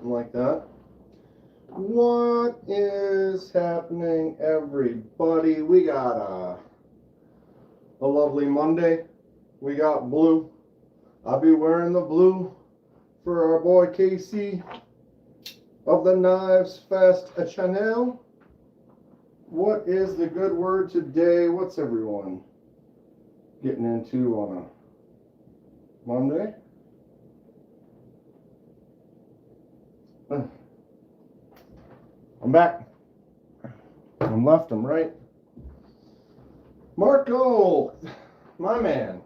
something like that. What is happening, everybody? We got a lovely Monday. We got blue. I'll be wearing the blue for our boy Casey of the Knives Fest channel. What is the good word today? What's everyone getting into on a Monday? I'm back. I'm left, I'm right. Marco, my man.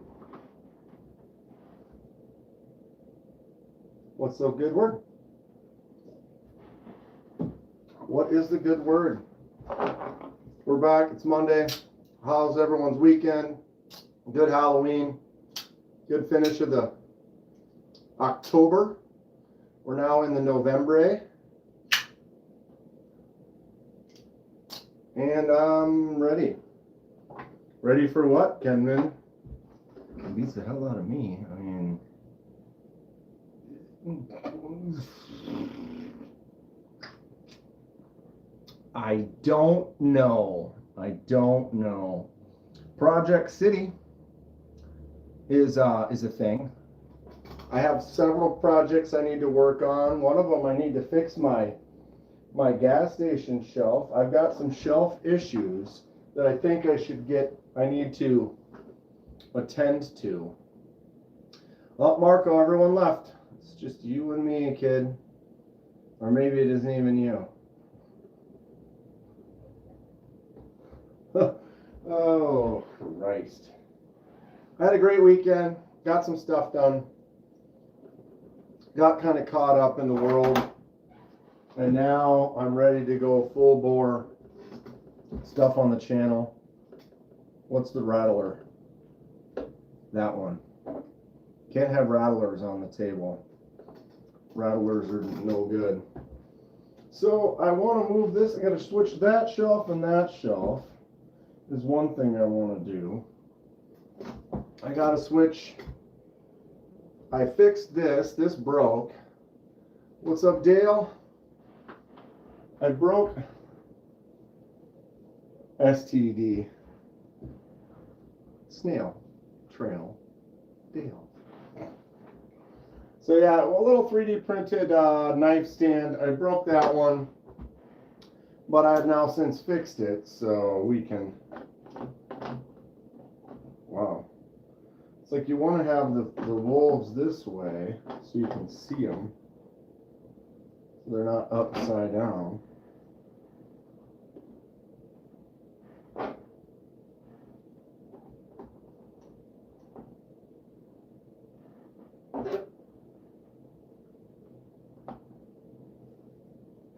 What's the good word? What is the good word? We're back. It's Monday. How's everyone's weekend? Good Halloween. Good finish of the October. We're now in the November. And I'm ready. Ready for what, Kenman? It beats the hell out of me. I mean, I don't know. Project City is a thing. I have several projects I need to work on. One of them, I need to fix my gas station shelf. I've got some shelf issues that I think I need to attend to. Well, Marco, everyone left. It's just you and me, kid. Or maybe it isn't even you. Oh, Christ. I had a great weekend. Got some stuff done. Got kind of caught up in the world. And now I'm ready to go full bore stuff on the channel. What's the rattler? That one. Can't have rattlers on the table. Rattlers are no good. So I want to move this. I got to switch that shelf and that shelf. Is one thing I want to do. I got to switch. I fixed this. This broke. What's up, Dale? I broke STD. Snail Trail Dale. So yeah, a little 3D printed knife stand. I broke that one, but I've now since fixed it, so we can. Wow. It's like you want to have the wolves this way so you can see them. So they're not upside down.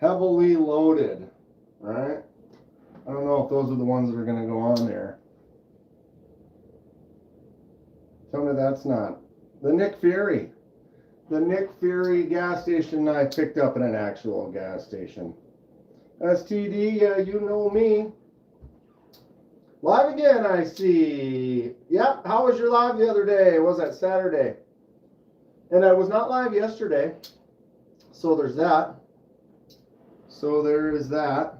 Heavily loaded, right? I don't know if those are the ones that are going to go on there. Tell me that's not. The Nick Fury. The Nick Fury gas station I picked up at an actual gas station. STD, you know me. Live again, I see. Yep, how was your live the other day? Was that Saturday? And I was not live yesterday. So there's that. So there is that.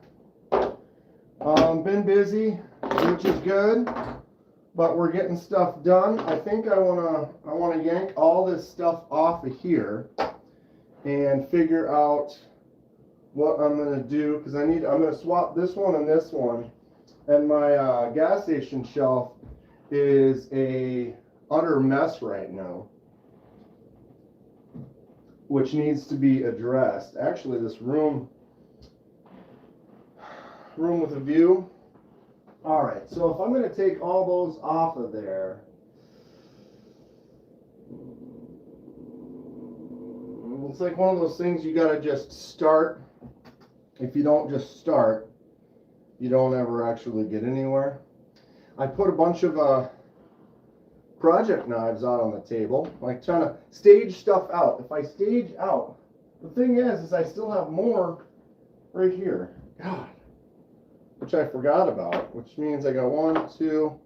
Been busy, which is good. But we're getting stuff done. I think I wanna yank all this stuff off of here and figure out what I'm gonna do, because I'm gonna swap this one and this one. And my gas station shelf is a utter mess right now, which needs to be addressed. Actually, this room with a view. All right, so if I'm going to take all those off of there, it's like one of those things you got to just start. If you don't just start, you don't ever actually get anywhere. I put a bunch of project knives out on the table, like trying to stage stuff out. If I stage out, the thing is I still have more right here. God. Which I forgot about, which means I got 1, 2.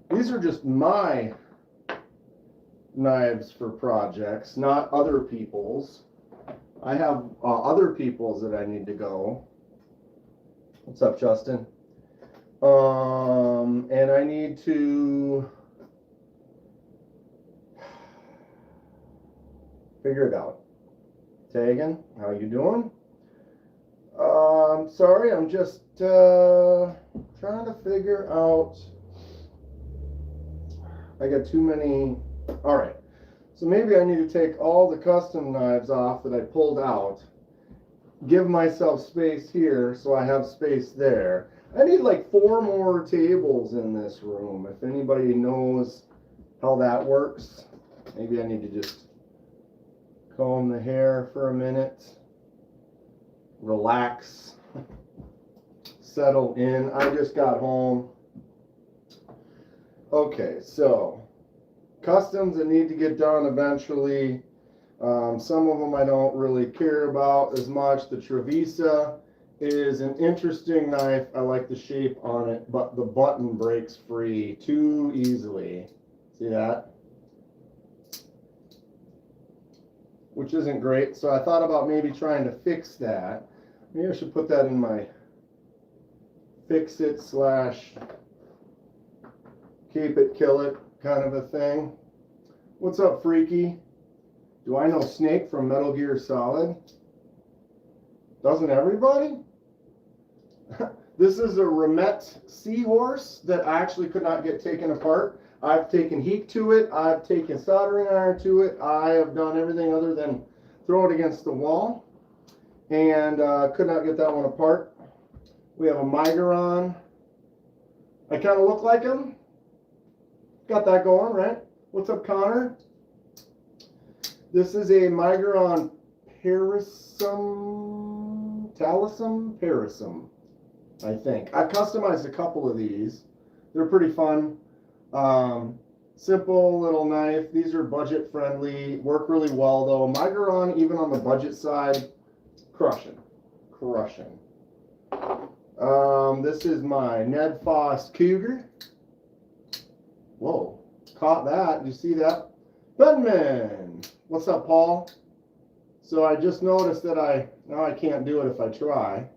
These are just my knives for projects, not other people's. I have other people's that I need to go. What's up, Justin? And I need to figure it out. Tegan, how you doing? Sorry, I'm just trying to figure out. I got too many. All right, so maybe I need to take all the custom knives off that I pulled out, give myself space here so I have space there. I need like 4 more tables in this room. If anybody knows how that works, maybe I need to just comb the hair for a minute, relax, settle in. I just got home. Okay, so customs that need to get done eventually. Some of them I don't really care about as much. The Trevisa is an interesting knife. I like the shape on it, but the button breaks free too easily. See that? Which isn't great. So I thought about maybe trying to fix that. Maybe I should put that in my fix it / keep it, kill it kind of a thing. What's up, Freaky? Do I know Snake from Metal Gear Solid? Doesn't everybody? This is a Remet seahorse that I actually could not get taken apart. I've taken heat to it. I've taken soldering iron to it. I have done everything other than throw it against the wall. And could not get that one apart. We have a Migeron. I kind of look like him. Got that going, right? What's up, Connor? This is a Migeron Parasum, I think. I've customized a couple of these. They're pretty fun. Simple little knife. These are budget friendly. Work really well though. Migeron, even on the budget side, crushing. This is my Ned Foss Cougar. Whoa, caught that. You see that? Kenman. What's up, Paul? So I just noticed that now I can't do it if I try.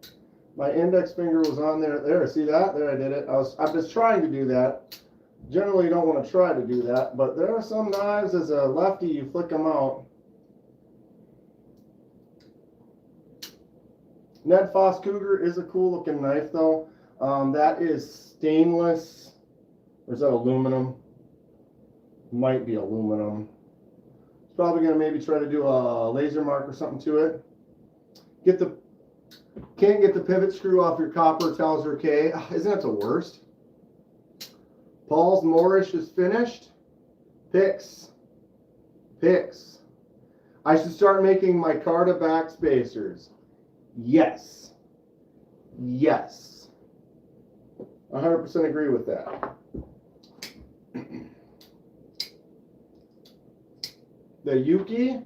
My index finger was on there. There, see that? There, I did it. I was trying to do that. Generally, you don't want to try to do that, but there are some knives as a lefty, you flick them out. Ned Foss Cougar is a cool looking knife though. That is stainless. Or is that aluminum? Might be aluminum. It's probably going to maybe try to do a laser mark or something to it. Can't get the pivot screw off your copper Towser K. Isn't that the worst? Paul's Moorish is finished. Picks. I should start making my Carta back spacers. Yes. 100% agree with that. The Yuki,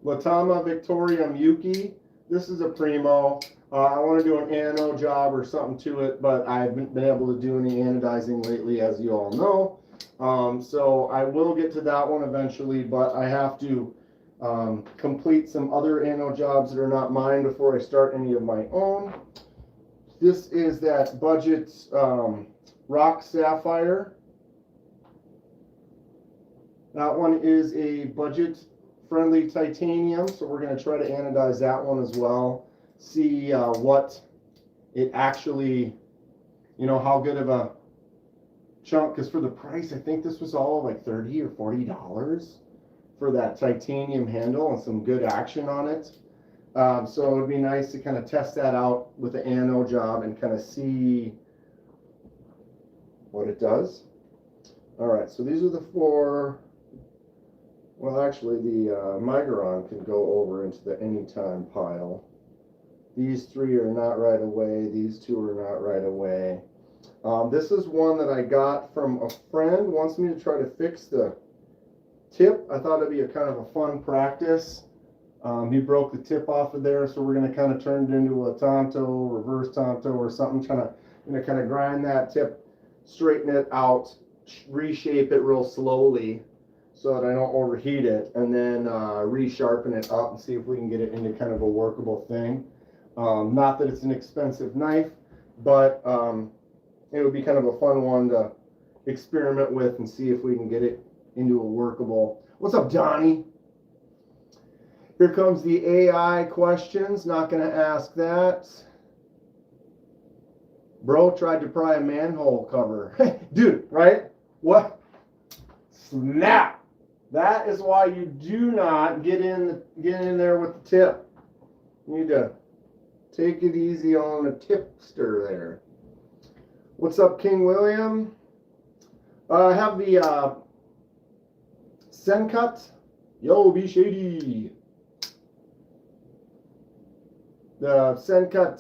Latama Victorium Yuki. This is a primo. I want to do an ano job or something to it, but I haven't been able to do any anodizing lately, as you all know. So I will get to that one eventually, but I have to complete some other ano jobs that are not mine before I start any of my own. This is that budget rock sapphire. That one is a budget-friendly titanium, so we're going to try to anodize that one as well. See what it actually, how good of a chunk, because for the price, I think this was all like $30 or $40 for that titanium handle and some good action on it. So it would be nice to kind of test that out with the ano job and kind of see what it does. All right, so these are the 4. Well, actually, the Migeron can go over into the anytime pile. These 3 are not right away. These 2 are not right away. This is one that I got from a friend. Wants me to try to fix the tip. I thought it'd be a kind of a fun practice. He broke the tip off of there, so we're going to kind of turn it into a Tonto, reverse Tonto or something. Kind of grind that tip, straighten it out, reshape it real slowly. so that I don't overheat it, and then resharpen it up and see if we can get it into kind of a workable thing. Not that it's an expensive knife, but it would be kind of a fun one to experiment with and see if we can get it into a workable. What's up, Donnie? Here comes the AI questions. Not going to ask that. Bro tried to pry a manhole cover. Dude, right? What? Snap! That is why you do not get in there with the tip. You need to take it easy on the tipster there. What's up, King William? I have the Sencut. Yo, be shady. The Sencut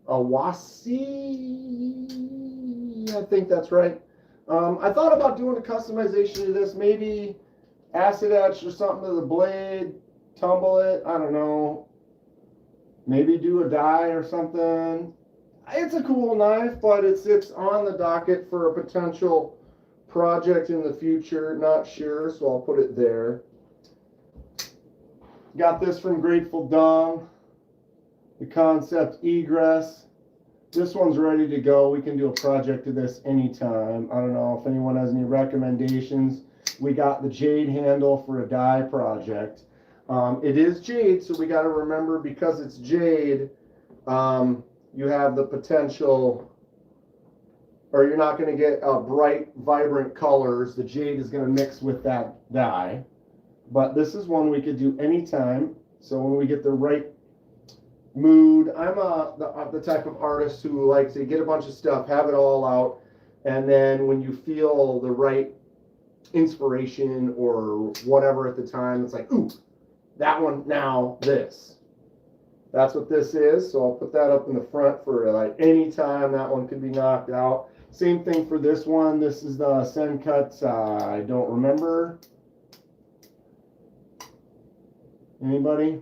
Awasi. I think that's right. I thought about doing a customization to this, maybe acid etch or something to the blade, tumble it, I don't know. Maybe do a die or something. It's a cool knife, but it's on the docket for a potential project in the future. Not sure, so I'll put it there. Got this from Grateful Dumb. The Concept Egress. This one's ready to go. We can do a project of this anytime. I don't know if anyone has any recommendations. We got the jade handle for a die project. It is jade, so we got to remember, because it's jade, you have the potential, or you're not going to get bright, vibrant colors. The jade is going to mix with that dye. But this is one we could do anytime. So when we get the right mood, I'm the type of artist who likes to get a bunch of stuff, have it all out, and then when you feel the right inspiration or whatever at the time, it's like, ooh, that one, now this. That's what this is. So I'll put that up in the front for like any time that one could be knocked out. Same thing for this one. This is the Sencut. I don't remember. Anybody?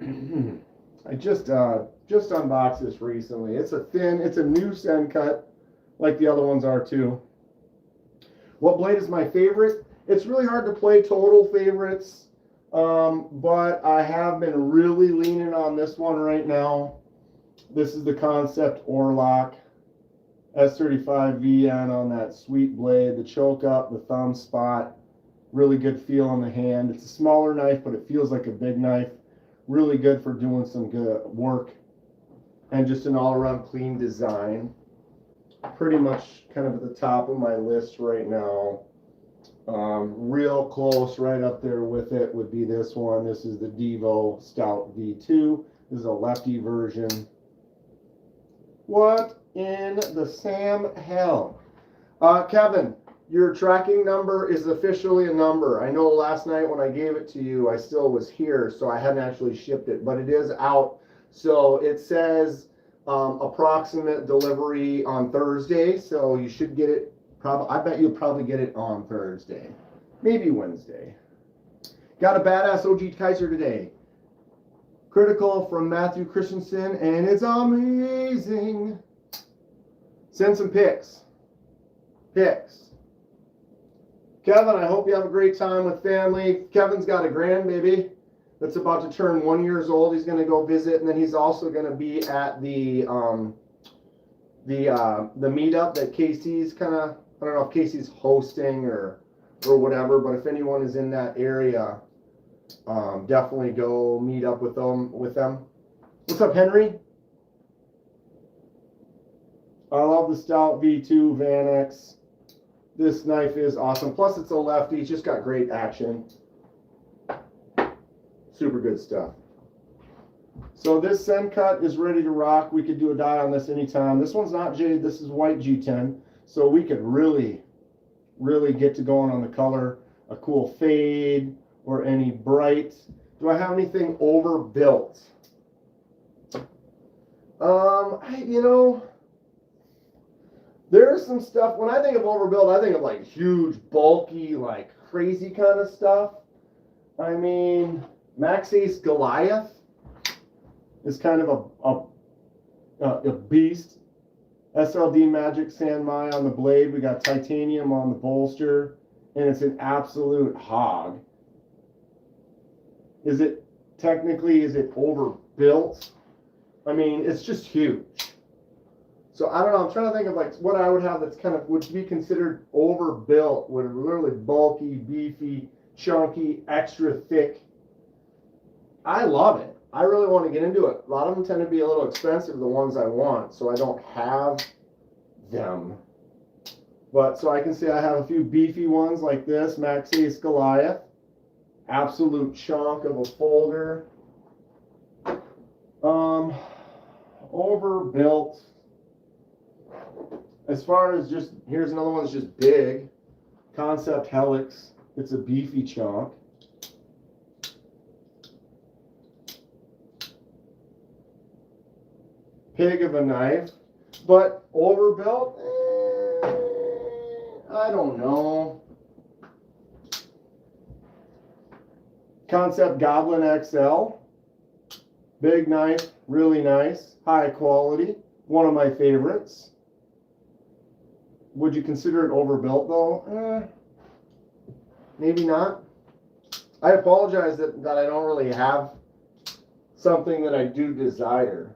I just unboxed this recently. It's a new Sencut, like the other ones are too. What blade is my favorite? It's really hard to play total favorites, but I have been really leaning on this one right now. This is the Concept Orlock S35 VN on that sweet blade. The choke up, the thumb spot, really good feel on the hand. It's a smaller knife, but it feels like a big knife. Really good for doing some good work, and just an all-around clean design. Pretty much kind of at the top of my list right now. Real close, right up there with it, would be this one. This is the Devo Stout V2. This is a lefty version. What in the Sam hell? Kevin, your tracking number is officially a number. I know last night when I gave it to you, I still was here, so I hadn't actually shipped it, but it is out. So it says approximate delivery on Thursday, so you should get it. I bet you'll probably get it on Thursday, maybe Wednesday. Got a badass OG Kaiser today. Critical from Matthew Christensen, and it's amazing. Send some pics. Kevin, I hope you have a great time with family. Kevin's got a grandbaby that's about to turn 1 year old. He's going to go visit, and then he's also going to be at the meetup that Casey's kind of, I don't know if Casey's hosting or whatever, but if anyone is in that area, definitely go meet up with them. What's up, Henry? I love the Stout V2 Vanex. This knife is awesome. Plus, it's a lefty. It's just got great action. Super good stuff. So this Sencut is ready to rock. We could do a die on this anytime. This one's not jade. This is white G10. So we could really, really get to going on the color. A cool fade or any bright. Do I have anything overbuilt? You know, there's some stuff. When I think of overbuilt, I think of like huge, bulky, like crazy kind of stuff. I mean, Max Ace Goliath is kind of a beast. SLD Magic San Mai on the blade. We got titanium on the bolster. and it's an absolute hog. Is it overbuilt? I mean, it's just huge. So I don't know, I'm trying to think of like what I would have that's kind of would be considered overbuilt, would really bulky, beefy, chunky, extra thick. I love it. I really want to get into it. A lot of them tend to be a little expensive, the ones I want, so I don't have them. But so I can say I have a few beefy ones like this, Max Ace Goliath. Absolute chunk of a folder. Overbuilt. As far as just, here's another one that's just big. Concept Helix. It's a beefy chunk. Pig of a knife. But overbuilt? I don't know. Concept Goblin XL. Big knife, really nice, high quality, one of my favorites. Would you consider it overbuilt though? Maybe not. I apologize that I don't really have something that I do desire.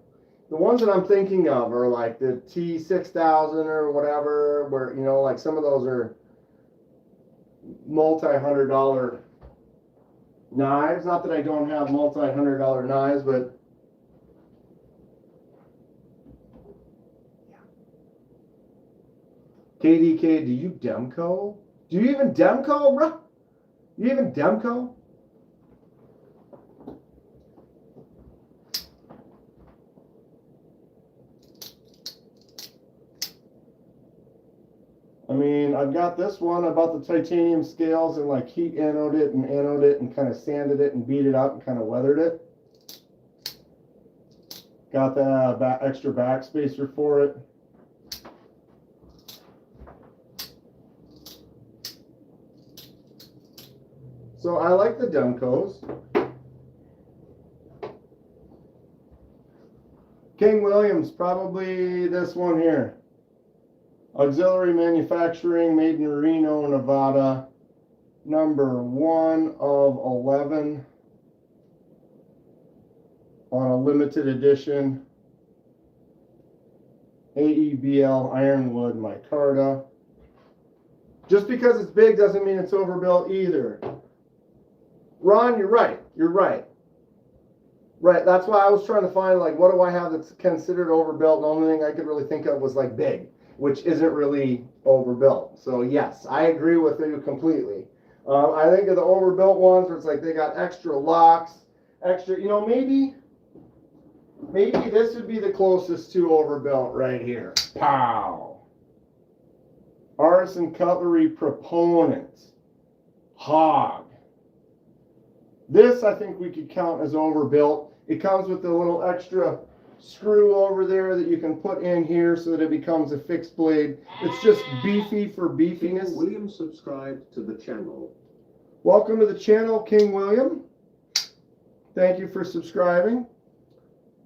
The ones that I'm thinking of are like the T6000 or whatever, where, you know, like some of those are multi-$100 knives. Not that I don't have multi-$100 knives, but KDK, do you Demco? Do you even Demco, bro? You even Demco? I mean, I've got this one. I bought the titanium scales and like heat anode it and kind of sanded it and beat it up and kind of weathered it. Got the extra backspacer for it. So I like the Demcos. King Williams, probably this one here. Auxiliary Manufacturing, made in Reno, Nevada. Number 1 of 11 on a limited edition AEBL Ironwood micarta. Just because it's big doesn't mean it's overbuilt either. Ron, you're right. You're right. Right, that's why I was trying to find, like, what do I have that's considered overbuilt? The only thing I could really think of was, like, big, which isn't really overbuilt. So, yes, I agree with you completely. I think of the overbuilt ones where it's like they got extra locks, extra, you know, maybe this would be the closest to overbuilt right here. Pow! Artisan Cutlery Proponent. Hog. This, I think we could count as overbuilt. It comes with a little extra screw over there that you can put in here so that it becomes a fixed blade. It's just beefy for beefiness. King William subscribed to the channel. Welcome to the channel, King William. Thank you for subscribing.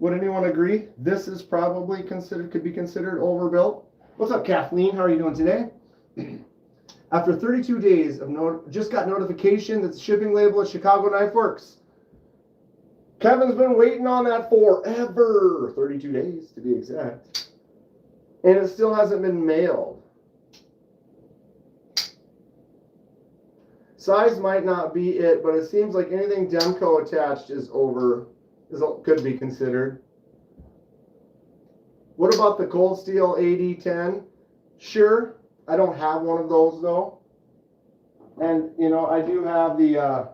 Would anyone agree? This is probably could be considered overbuilt. What's up, Kathleen? How are you doing today? After 32 days of just got notification that the shipping label at Chicago Knife Works. Kevin's been waiting on that forever. 32 days to be exact. And it still hasn't been mailed. Size might not be it, but it seems like anything Demco attached could be considered. What about the Cold Steel AD10? Sure. I don't have one of those though. And you know, I do have the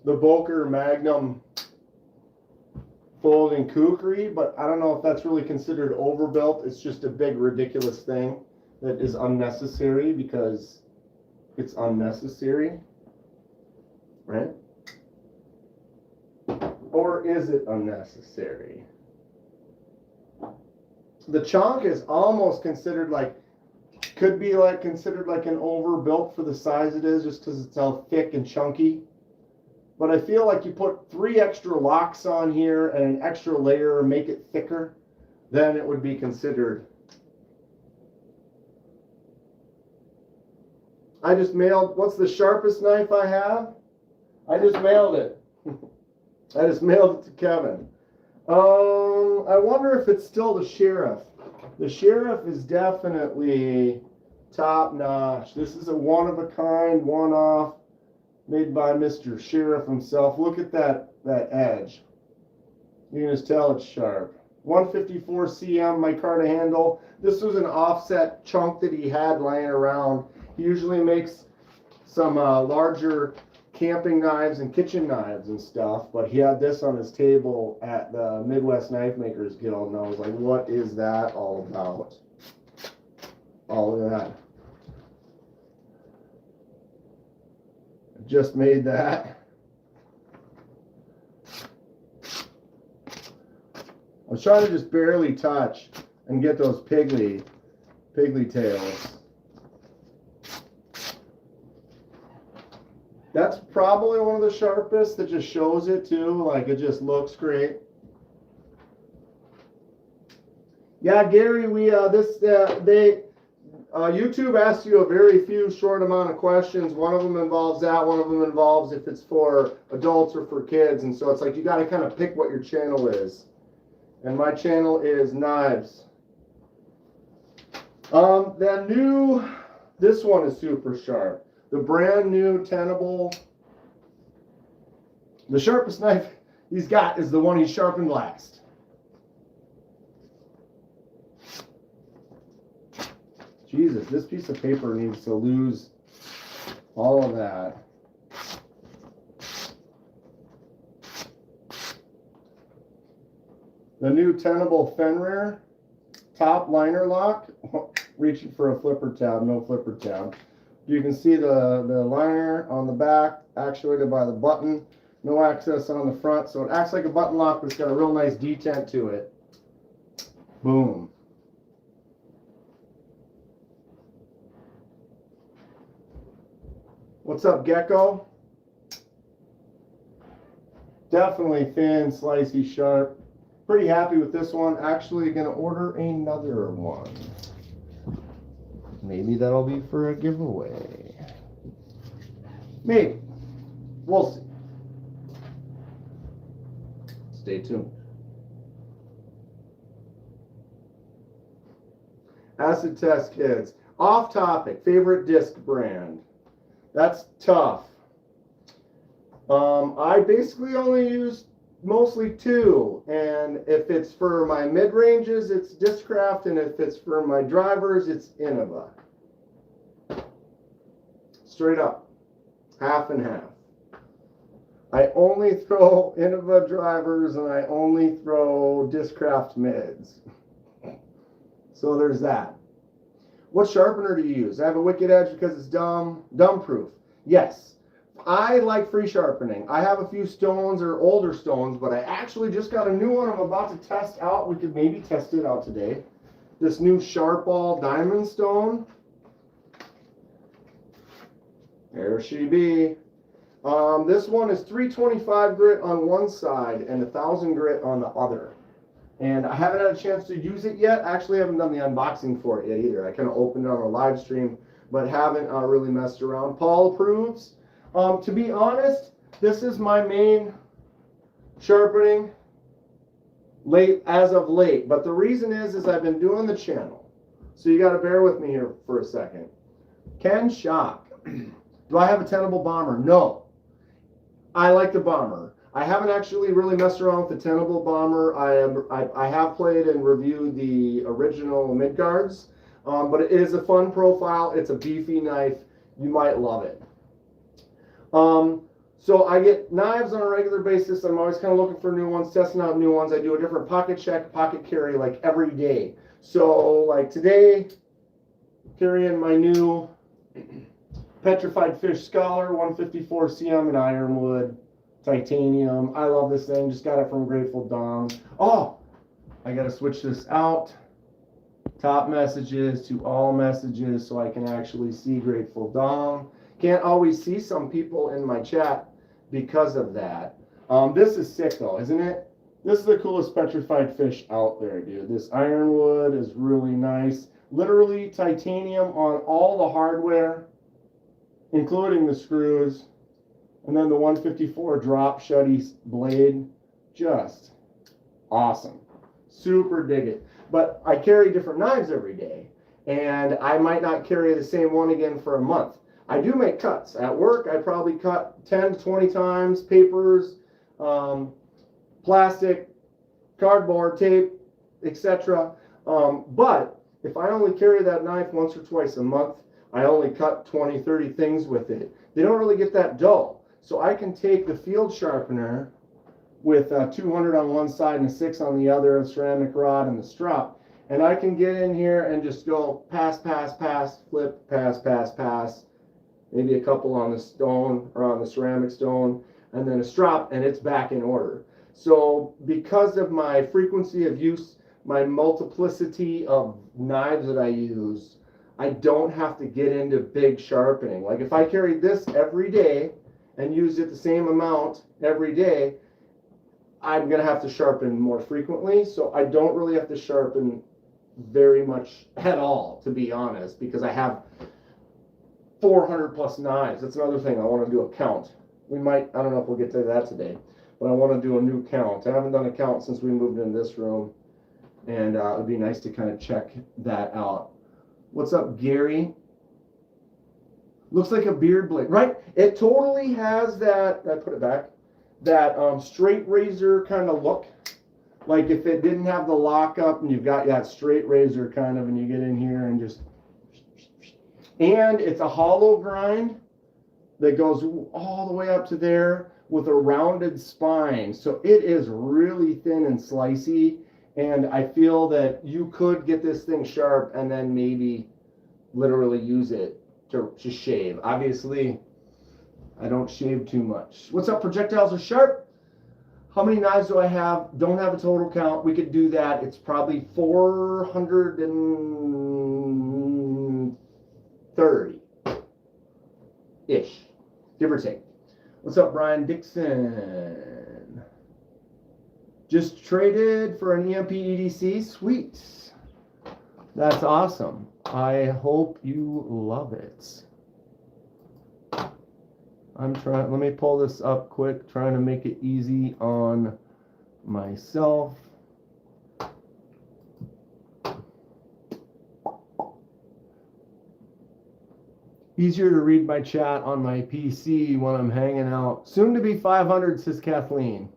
Boker Magnum folding kukri, but I don't know if that's really considered overbuilt. It's just a big ridiculous thing that is unnecessary because it's unnecessary, right? Or is it unnecessary? The chonk is almost considered could be considered like an overbuilt for the size it is, just because it's all thick and chunky. But I feel like you put 3 extra locks on here and an extra layer and make it thicker, then it would be considered I just mailed, what's the sharpest knife I have? I just mailed it. I just mailed it to Kevin. I wonder if it's still the Sheriff. The Sheriff is definitely top notch. This is a one of a kind, one off, made by Mr. Sheriff himself. Look at that edge. You can just tell it's sharp. 154 cm micarta handle. This was an offset chunk that he had laying around. He usually makes some larger camping knives and kitchen knives and stuff, but he had this on his table at the Midwest Knife Makers Guild, and I was like, what is that all about? All of that. Just made that. I was trying to just barely touch and get those piggly tails. That's probably one of the sharpest that just shows it too, like it just looks great. Yeah, Gary, YouTube asks you a very few short amount of questions. One of them involves that, one of them involves if it's for adults or for kids, and so it's like you got to kind of pick what your channel is. And my channel is knives. This one is super sharp. The brand new Tenable. The sharpest knife he's got is the one he sharpened last. Jesus, this piece of paper needs to lose all of that. The new Tenable Fenrir top liner lock. Reaching for a flipper tab, no flipper tab. You can see the liner on the back, actuated by the button. No access on the front, so it acts like a button lock, but it's got a real nice detent to it. Boom. What's up, Gecko? Definitely thin, slicey, sharp. Pretty happy with this one. Actually gonna order another one. Maybe that'll be for a giveaway. Maybe. We'll see. Stay tuned. Acid test kids. Off topic. Favorite disc brand. That's tough. I basically only use mostly two, and if it's for my mid-ranges, it's Discraft, and if it's for my drivers, it's Innova. Straight up, half and half. I only throw Innova drivers, and I only throw Discraft mids. So there's that. What sharpener do you use? I have a Wicked Edge because it's dumb proof. Yes. I like free sharpening. I have a few stones or older stones, but I actually just got a new one I'm about to test out. We could maybe test it out today. This new Sharp Ball diamond stone. There she be. This one is 325 grit on one side and 1000 grit on the other. And I haven't had a chance to use it yet. Actually, I haven't done the unboxing for it yet either. I kind of opened it on a live stream, but haven't really messed around. Paul approves. To be honest, this is my main sharpening as of late. But the reason is I've been doing the channel. So you got to bear with me here for a second. Ken Shock. Do I have a Tenable Bomber? No. I like the Bomber. I haven't actually really messed around with the Tenable Bomber. I have played and reviewed the original Midgards. But it is a fun profile. It's a beefy knife. You might love it. So I get knives on a regular basis. I'm always kind of looking for new ones, testing out new ones. I do a different pocket check, pocket carry like every day. So like today, carrying my new Petrified Fish Scholar, 154 cm in ironwood, titanium. I love this thing. Just got it from Grateful Dawn. Oh, I got to switch this out. Top messages to all messages so I can actually see Grateful Dawn. Can't always see some people in my chat because of that. This is sick though, isn't it? This is the coolest petrified fish out there, dude. This ironwood is really nice. Literally titanium on all the hardware. including the screws, and then the 154 drop shutty blade. Just awesome. Super dig it. But I carry different knives every day, and I might not carry the same one again for a month. I do make cuts. At work, I probably cut 10 to 20 times, papers, plastic, cardboard, tape, etc. But if I only carry that knife once or twice a month, I only cut 20, 30 things with it. They don't really get that dull. So I can take the field sharpener with 200 on one side and a 6 on the other, a ceramic rod and the strop, and I can get in here and just go pass, pass, pass, flip, pass, pass, pass, maybe a couple on the stone or on the ceramic stone, and then a strop, and it's back in order. So because of my frequency of use, my multiplicity of knives that I use, I don't have to get into big sharpening. Like if I carried this every day and used it the same amount every day, I'm going to have to sharpen more frequently. So I don't really have to sharpen very much at all, to be honest, because I have 400 plus knives. That's another thing. I want to do a count. We might, I don't know if we'll get to that today, but I want to do a new count. I haven't done a count since we moved in this room, and it would be nice to kind of check that out. What's up, Gary? Looks like a beard blade, right? It totally has that, I put it back, that straight razor kind of look. Like if it didn't have the lockup and you've got that straight razor kind of, and you get in here and just, and it's a hollow grind that goes all the way up to there with a rounded spine. So it is really thin and slicey. And I feel that you could get this thing sharp and then maybe literally use it to shave. Obviously, I don't shave too much. What's up, projectiles are sharp? How many knives do I have? Don't have a total count. We could do that. It's probably 430-ish, give or take. What's up, Brian Dixon? Just traded for an EMP EDC. Sweet. That's awesome. I hope you love it. I'm trying, let me pull this up quick, trying to make it easy on myself. Easier to read my chat on my PC when I'm hanging out. Soon to be 500, says Kathleen.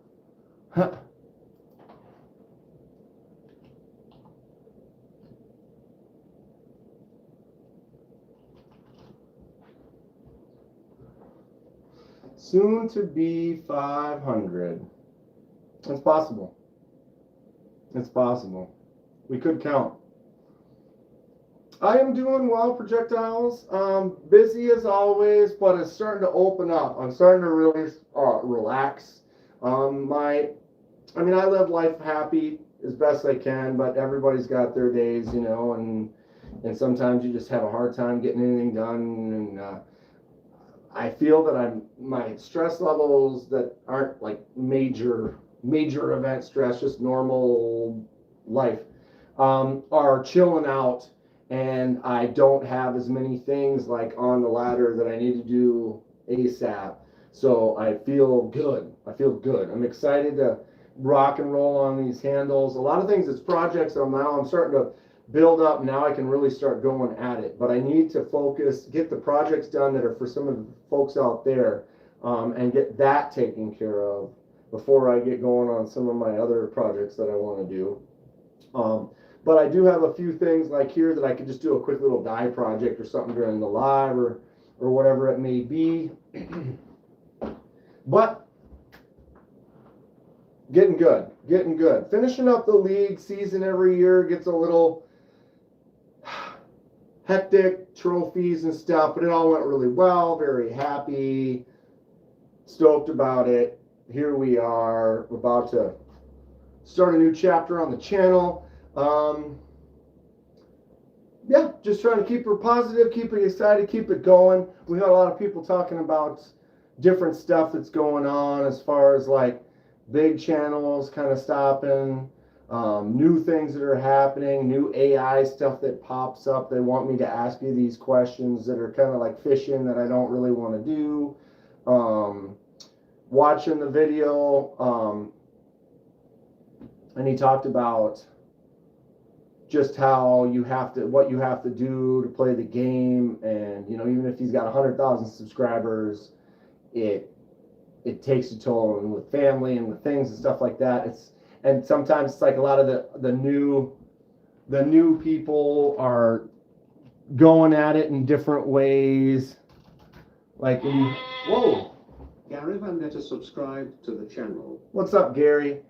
Soon to be 500. It's possible. It's possible. We could count. I am doing well, projectiles. Busy as always, but it's starting to open up. I'm starting to really relax. I live life happy as best I can, but everybody's got their days, you know, and sometimes you just have a hard time getting anything done. And I feel that my stress levels that aren't like major event stress, just normal life, are chilling out. And I don't have as many things like on the ladder that I need to do ASAP. So I feel good. I'm excited to rock and roll on these handles. A lot of things, it's projects that I'm starting to build up. Now I can really start going at it. But I need to focus, get the projects done that are for some of the folks out there, and get that taken care of before I get going on some of my other projects that I want to do. But I do have a few things like here that I could just do a quick little die project or something during the live or whatever it may be. But getting good. Finishing up the league season every year gets a little hectic, trophies and stuff, but it all went really well. Very happy, stoked about it. Here we are, about to start a new chapter on the channel. Yeah, just trying to keep her positive, keep it excited, keep it going. We got a lot of people talking about different stuff that's going on as far as like big channels kind of stopping. new things that are happening, new AI stuff that pops up. They want me to ask you these questions that are kind of like fishing that I don't really want to do. Watching the video, and he talked about just how what you have to do to play the game, and even if he's got 100,000 subscribers, it takes a toll, and with family and with things and stuff like that. And sometimes it's like a lot of the new people are going at it in different ways. Like whoa. Gary Vandetta subscribed to the channel. What's up, Gary?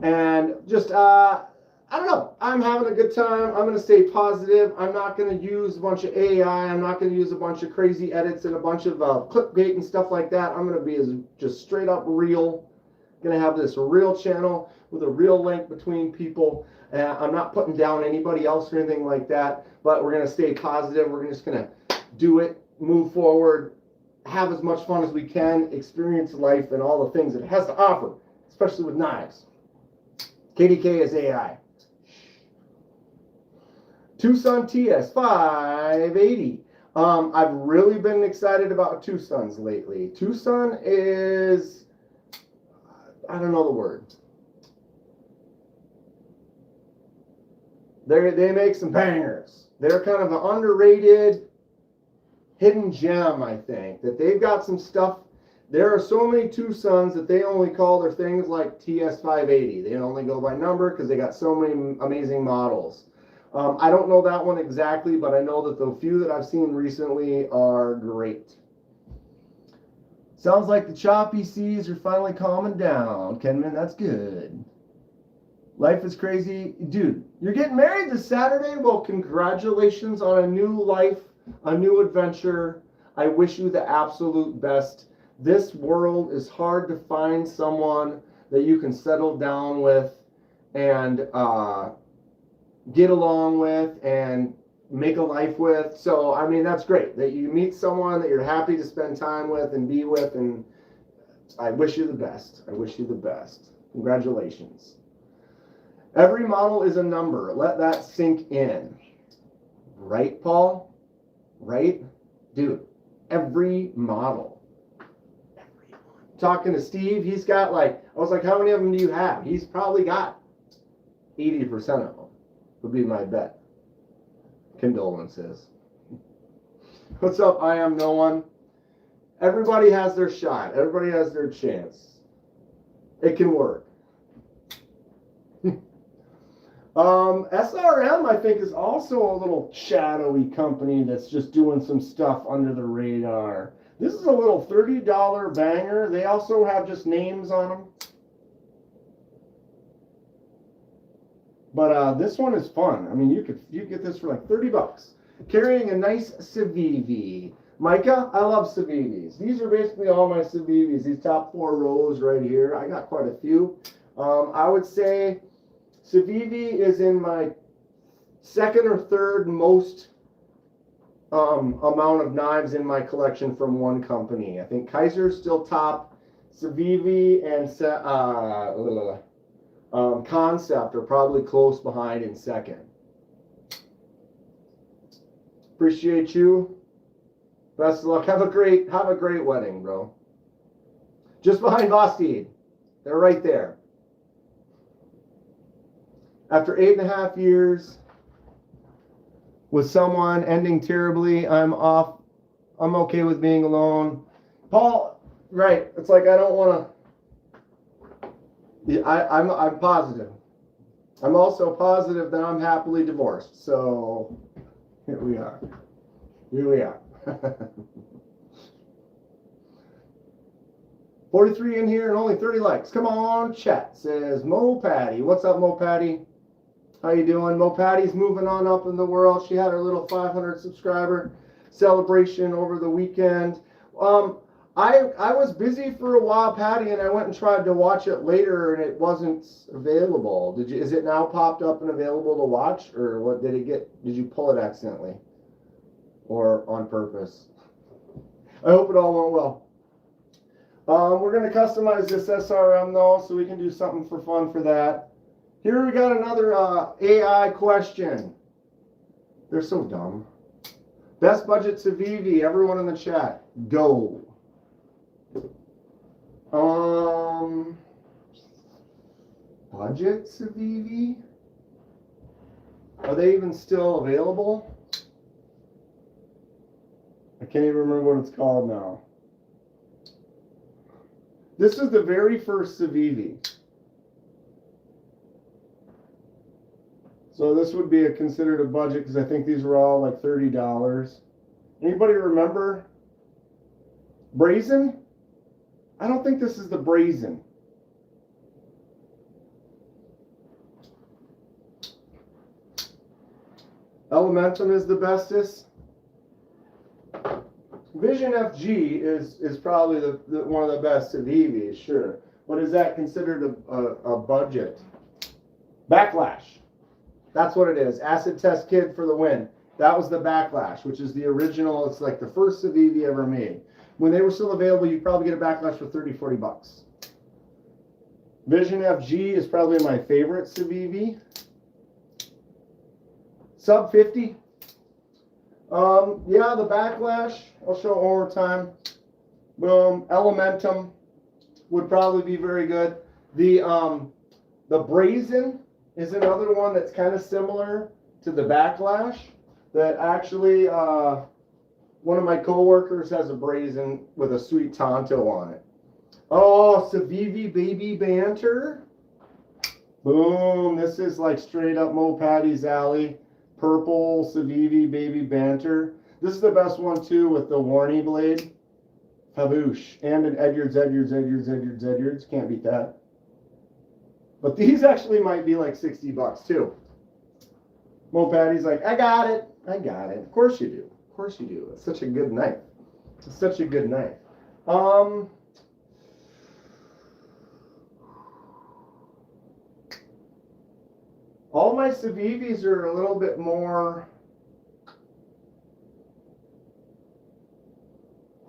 And just I don't know. I'm having a good time. I'm going to stay positive. I'm not going to use a bunch of AI. I'm not going to use a bunch of crazy edits and a bunch of clickbait and stuff like that. I'm going to be just straight up real. Going to have this real channel with a real link between people. I'm not putting down anybody else or anything like that, but we're going to stay positive. We're just going to do it, move forward, have as much fun as we can, experience life and all the things it has to offer, especially with knives. KDK is AI. Tucson TS 580. I've really been excited about Tucson's lately. Tucson is, I don't know the word. They make some bangers. They're kind of an underrated hidden gem, I think. That they've got some stuff. There are so many Tucsons that they only call their things like TS 580. They only go by number because they got so many amazing models. I don't know that one exactly, but I know that the few that I've seen recently are great. Sounds like the choppy seas are finally calming down, Kenman. That's good. Life is crazy. Dude, you're getting married this Saturday? Well, congratulations on a new life, a new adventure. I wish you the absolute best. This world is hard to find someone that you can settle down with and get along with and make a life with. So, I mean, that's great that you meet someone that you're happy to spend time with and be with, and I wish you the best. I wish you the best. Congratulations. Every model is a number. Let that sink in. Right, Paul? Right? Dude, every model. Talking to Steve, he's got I was like, how many of them do you have? He's probably got 80% of them. Would be my bet. Condolences. What's up? I am no one. Everybody has their shot. Everybody has their chance. It can work. SRM, I think, is also a little shadowy company that's just doing some stuff under the radar. This is a little $30 banger. They also have just names on them. But this one is fun. I mean, you get this for like 30 bucks. Carrying a nice Civivi. Micah, I love Civivis. These are basically all my Civivis. These top 4 rows right here. I got quite a few. I would say Civivi is in my second or third most amount of knives in my collection from one company. I think Kaiser's still top. Civivi and Concept are probably close behind in second. Appreciate you. Best of luck. Have a great wedding, bro. Just behind Bostede. They're right there. After 8.5 years with someone ending terribly, I'm off. I'm okay with being alone. Paul, right. It's like I don't want to. Yeah, I'm positive. I'm also positive that I'm happily divorced. So here we are. Here we are. 43 in here and only 30 likes. Come on, chat. Says Mo Patty. What's up, Mo Patty? How you doing? Mo Patty's moving on up in the world. She had her little 500 subscriber celebration over the weekend. I was busy for a while, Patty, and I went and tried to watch it later, and it wasn't available. Is it now popped up and available to watch, or what did it get? Did you pull it accidentally, or on purpose? I hope it all went well. We're gonna customize this SRM though, so we can do something for fun for that. Here we got another AI question. They're so dumb. Best budget Civivi, everyone in the chat, go. Budget Civivi? Are they even still available? I can't even remember what it's called now. This is the very first Civivi. So this would be considered a budget because I think these were all like $30. Anybody remember? Brazen? I don't think this is the Brazen. Elementum is the bestest. Vision FG is probably the one of the best Civivis, sure. But is that considered a budget? Backlash. That's what it is. Acid Test Kid for the win. That was the Backlash, which is the original. It's like the first Civivi ever made. When they were still available, you'd probably get a Backlash for 30, 40 bucks. Vision FG is probably my favorite Civivi. Sub 50. Yeah, the Backlash. I'll show it one more time. Boom. Elementum would probably be very good. The Brazen is another one that's kind of similar to the Backlash. That actually, one of my coworkers has a Brazen with a sweet Tonto on it. Oh, Civivi Baby Banter. Boom. This is like straight up Mo Patty's alley. Purple Civivi Baby Banter. This is the best one too with the Warney blade. Haboosh. And an Edwards. Can't beat that. But these actually might be like 60 bucks too. Mo Patty's like, I got it. Of course you do. Of course you do. It's such a good knife. It's such a good knife. All my Civivis are a little bit more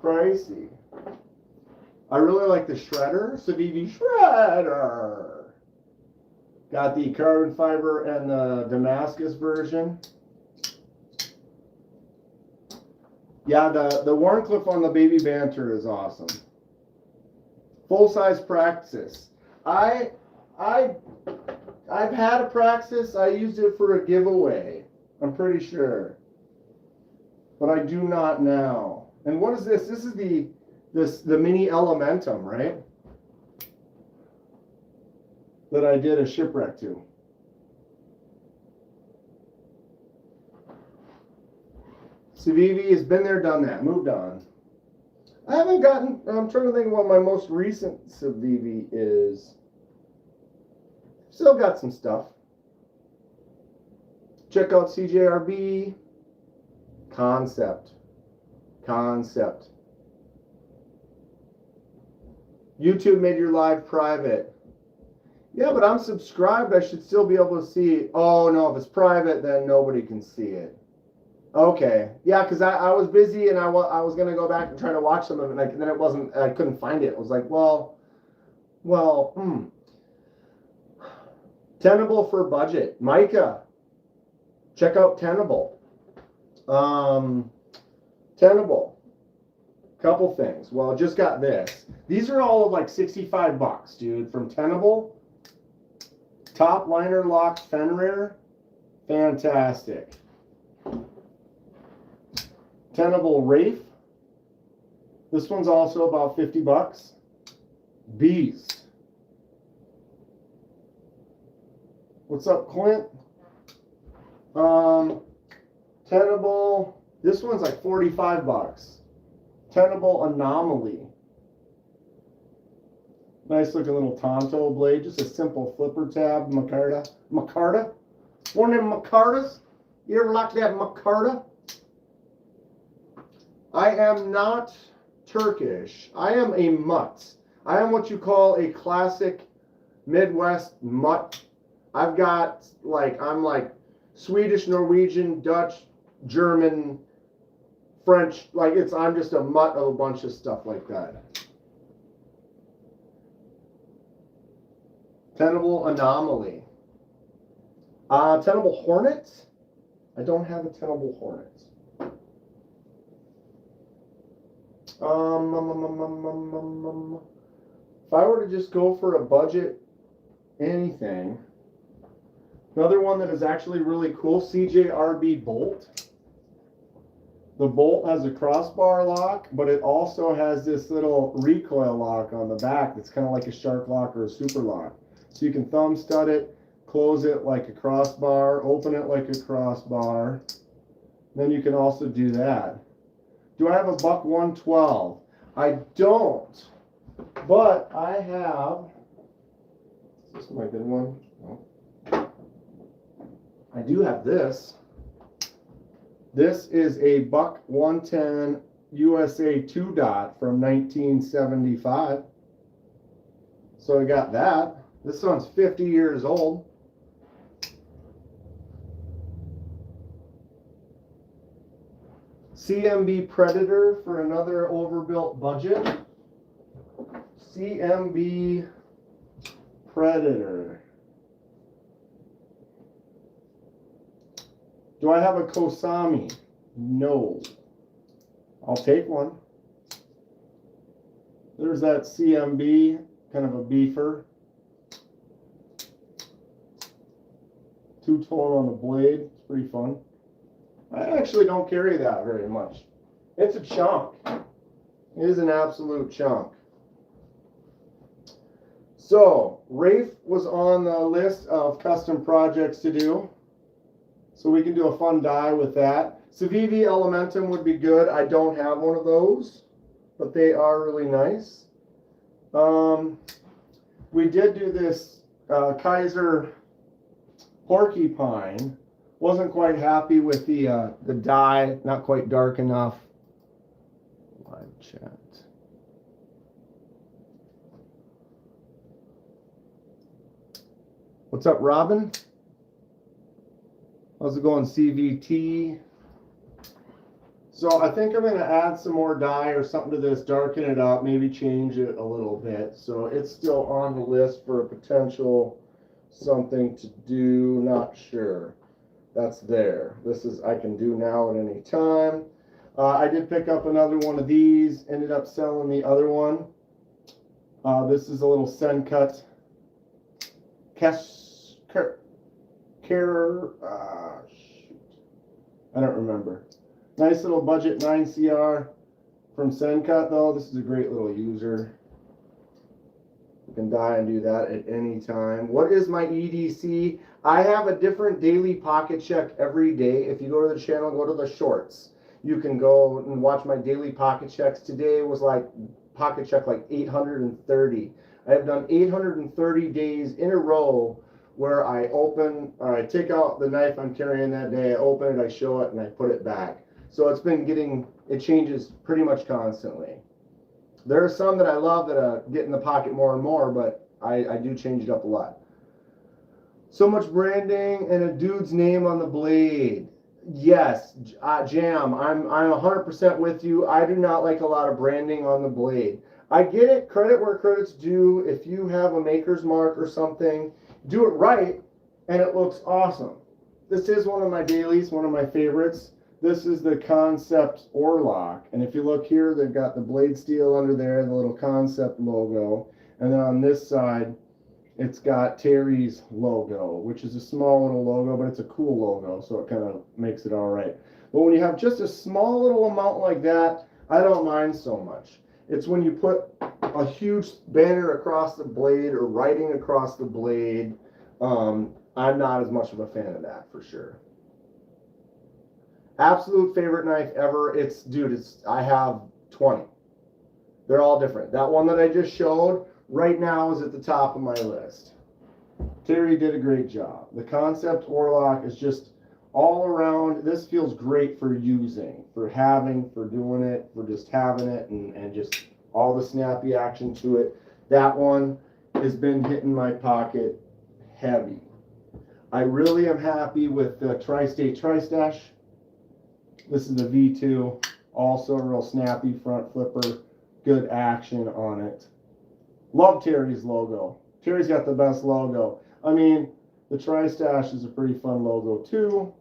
pricey. I really like the Shredder, Civivi Shredder. Got the carbon fiber and the Damascus version. Yeah, the Warncliffe on the Baby Banter is awesome. Full-size Praxis. I've had a Praxis. I used it for a giveaway. I'm pretty sure. But I do not now. And what is this? This is the mini Elementum, right? That I did a shipwreck to. Civivi has been there, done that, moved on. I haven't gotten, I'm trying to think what my most recent Civivi is. Still got some stuff. Check out CJRB. Concept. YouTube made your live private. Yeah, but I'm subscribed. I should still be able to see. Oh, no, if it's private, then nobody can see it. Okay. Yeah, because I was busy and I was going to go back and try to watch some of it. And then it wasn't, I couldn't find it. It was like, Tenable for budget. Micah. Check out Tenable. Tenable. Couple things. Well, just got this. These are all like 65 bucks, dude, from Tenable. Top liner lock Fenrir. Fantastic. Tenable Wraith. This one's also about 50 bucks. Beast. What's up, Clint? Tenable. This one's like 45 bucks. Tenable Anomaly. Nice looking little Tonto blade. Just a simple flipper tab. Micarta. One of them Micartas? You ever like that Micarta? I am not Turkish. I am a mutt. I am what you call a classic Midwest mutt. I've got I'm like Swedish, Norwegian, Dutch, German, French. I'm just a mutt of a bunch of stuff like that. Tenable Anomaly. Tenable Hornet. I don't have a Tenable Hornet. If I were to just go for a budget anything, another one that is actually really cool, CJRB Bolt. The bolt has a crossbar lock, but it also has this little recoil lock on the back that's kind of like a shark lock or a super lock. So you can thumb stud it, close it like a crossbar, open it like a crossbar. Then you can also do that. Do I have a buck 112? I don't, but I have, is this my good one? No. I do have this. This is a buck 110 USA 2 dot from 1975. So I got that. This one's 50 years old. CMB Predator for another overbuilt budget. CMB Predator. Do I have a Kosami? No. I'll take one. There's that CMB, kind of a beefer. Two-tone on the blade. It's pretty fun. I actually don't carry that very much. It's a chunk. It is an absolute chunk. So, Rafe was on the list of custom projects to do. So we can do a fun die with that. Civivi Elementum would be good. I don't have one of those, but they are really nice. We did do this Kaiser Porcupine. Wasn't quite happy with the die, not quite dark enough. Live chat. What's up, Robin? How's it going, CVT? So I think I'm going to add some more dye or something to this, darken it up, maybe change it a little bit. So it's still on the list for a potential something to do, not sure. That's there. This is I can do now at any time. I did pick up another one of these, ended up selling the other one. This is a little Sencut shoot. I don't remember. Nice little budget 9CR from Sencut though. This is a great little user. You can die and do that at any time. What is my EDC? I have a different daily pocket check every day. If you go to the channel, go to the shorts. You can go and watch my daily pocket checks. Today was like pocket check like 830. I have done 830 days in a row where I open, or I take out the knife I'm carrying that day, I open it, I show it, and I put it back. So it's been getting, it changes pretty much constantly. There are some that I love that get in the pocket more and more, but I do change it up a lot. So much branding and a dude's name on the blade. Yes, Jam, I'm 100% with you. I do not like a lot of branding on the blade. I get it, credit where credit's due. If you have a maker's mark or something, do it right, and it looks awesome. This is one of my dailies, one of my favorites. This is the Concept Orlock, and if you look here, they've got the blade steel under there, the little Concept logo, and then on this side, it's got Terry's logo, which is a small little logo, but it's a cool logo, so it kind of makes it all right. But when you have just a small little amount like that, I don't mind so much. It's when you put a huge banner across the blade or writing across the blade, I'm not as much of a fan of that for sure. Absolute favorite knife ever. I have 20. They're all different. That one that I just showed right now is at the top of my list. Terry did a great job. The Concept Orlock is just all around. This feels great for using, for having, for doing it, for just having it, and just all the snappy action to it. That one has been hitting my pocket heavy. I really am happy with the Tri-State Tri-Stash. This is the V2, also a real snappy front flipper, good action on it. Love Terry's logo. Terry's got the best logo. I mean, The Tri-Stash is a pretty fun logo too.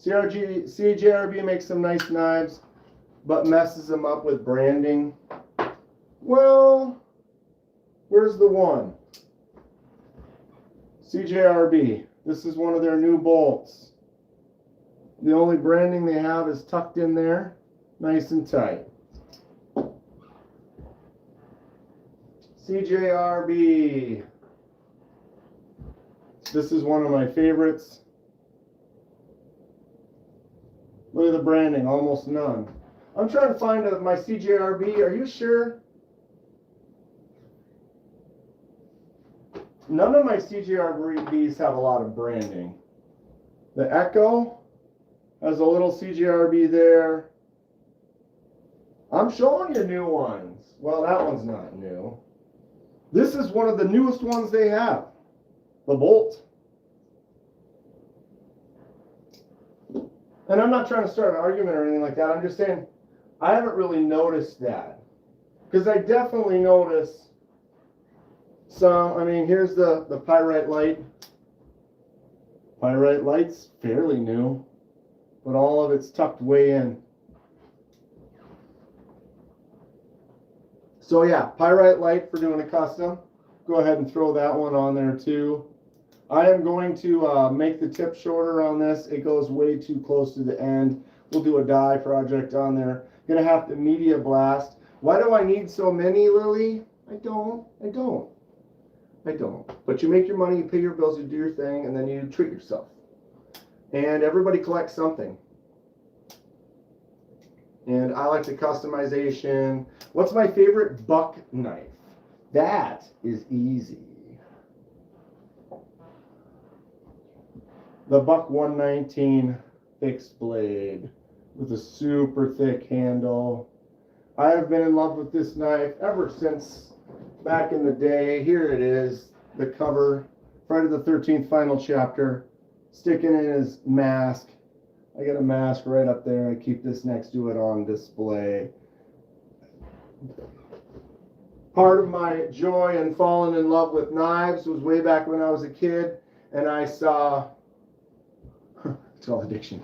CJRB makes some nice knives, but messes them up with branding. Well, where's the one? CJRB. This is one of their new bolts. The only branding they have is tucked in there, nice and tight. CJRB. This is one of my favorites. Look at the branding, almost none. I'm trying to find my CJRB. Are you sure? None of my CJRBs have a lot of branding. The Echo has a little CJRB there. I'm showing you new ones. Well, that one's not new. This is one of the newest ones they have. The Bolt. And I'm not trying to start an argument or anything like that. I'm just saying I haven't really noticed that. Because I definitely notice some, I mean, here's the Pyrite Light. Pyrite Light's fairly new, but all of it's tucked way in. So yeah, Pyrite Light for doing a custom. Go ahead and throw that one on there too. I am going to make the tip shorter on this. It goes way too close to the end. We'll do a die project on there. Gonna have to media blast. Why do I need so many, Lily? I don't. But you make your money, you pay your bills, you do your thing, and then you treat yourself. And everybody collects something. And I like the customization. What's my favorite buck knife? That is easy. The Buck 119 fixed blade with a super thick handle. I have been in love with this knife ever since back in the day. Here it is, the cover, Friday the 13th final chapter, sticking in his mask. I got a mask right up there. I keep this next to it on display. Part of my joy in falling in love with knives was way back when I was a kid, and I saw, it's called addiction.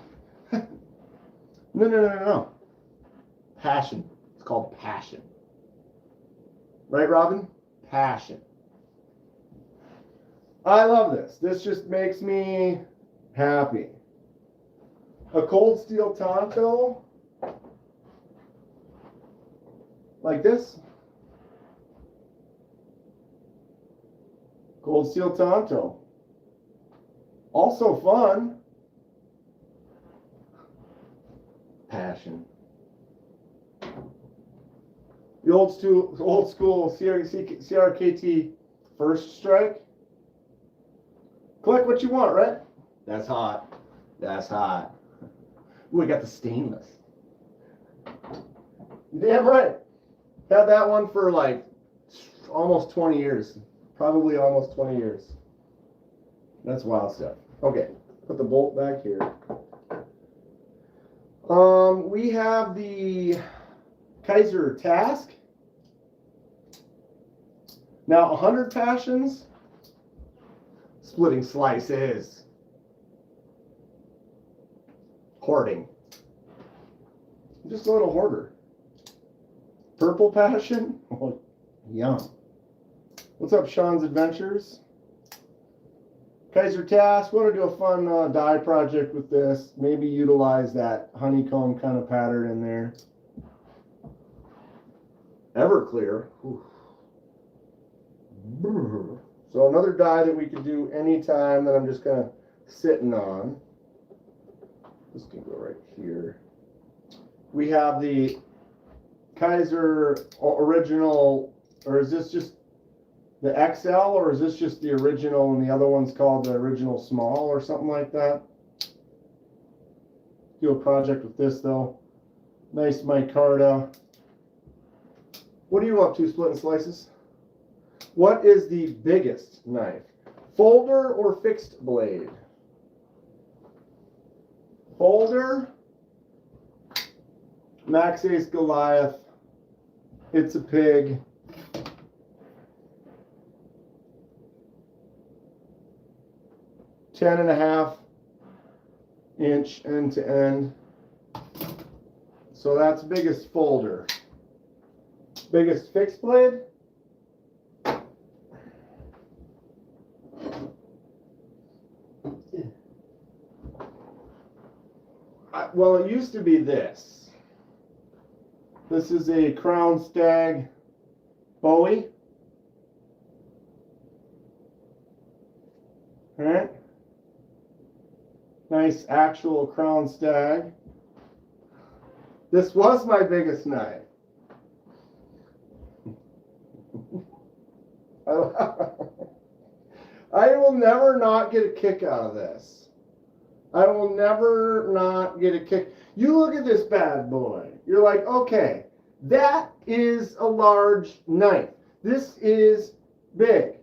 No. Passion. It's called passion. Right, Robin? Passion. I love this. This just makes me happy. A cold steel Tonto, like this. Cold steel Tonto. Also fun. Passion. The old school CRKT first strike. Collect what you want, right? That's hot. That's hot. Ooh, I got the stainless. Damn right. Had that one for like almost 20 years. Probably almost 20 years. That's wild stuff. Okay, put the bolt back here. We have the Kaiser Task. Now 100 passions. Splitting slices. Hoarding. I'm just a little hoarder. Purple passion. Oh, yum. What's up, Sean's Adventures? Kaiser Task. Want to do a fun die project with this. Maybe utilize that honeycomb kind of pattern in there. Everclear. Ooh. So another die that we could do anytime that I'm just kind of sitting on. This can go right here. We have the Kaiser original, or is this just the XL, or is this just the original and the other one's called the original small or something like that? Do a project with this though. Nice micarta. What are you up to, splitting slices? What is the biggest knife? Folder or fixed blade? Folder. Max Ace Goliath. It's a pig. 10.5-inch end to end. So that's biggest folder. Biggest fixed blade. Well, it used to be this. This is a Crown Stag Bowie. All right. Nice actual Crown Stag. This was my biggest knife. I will never not get a kick out of this. I will never not get a kick. You look at this bad boy. You're like, okay, that is a large knife. This is big.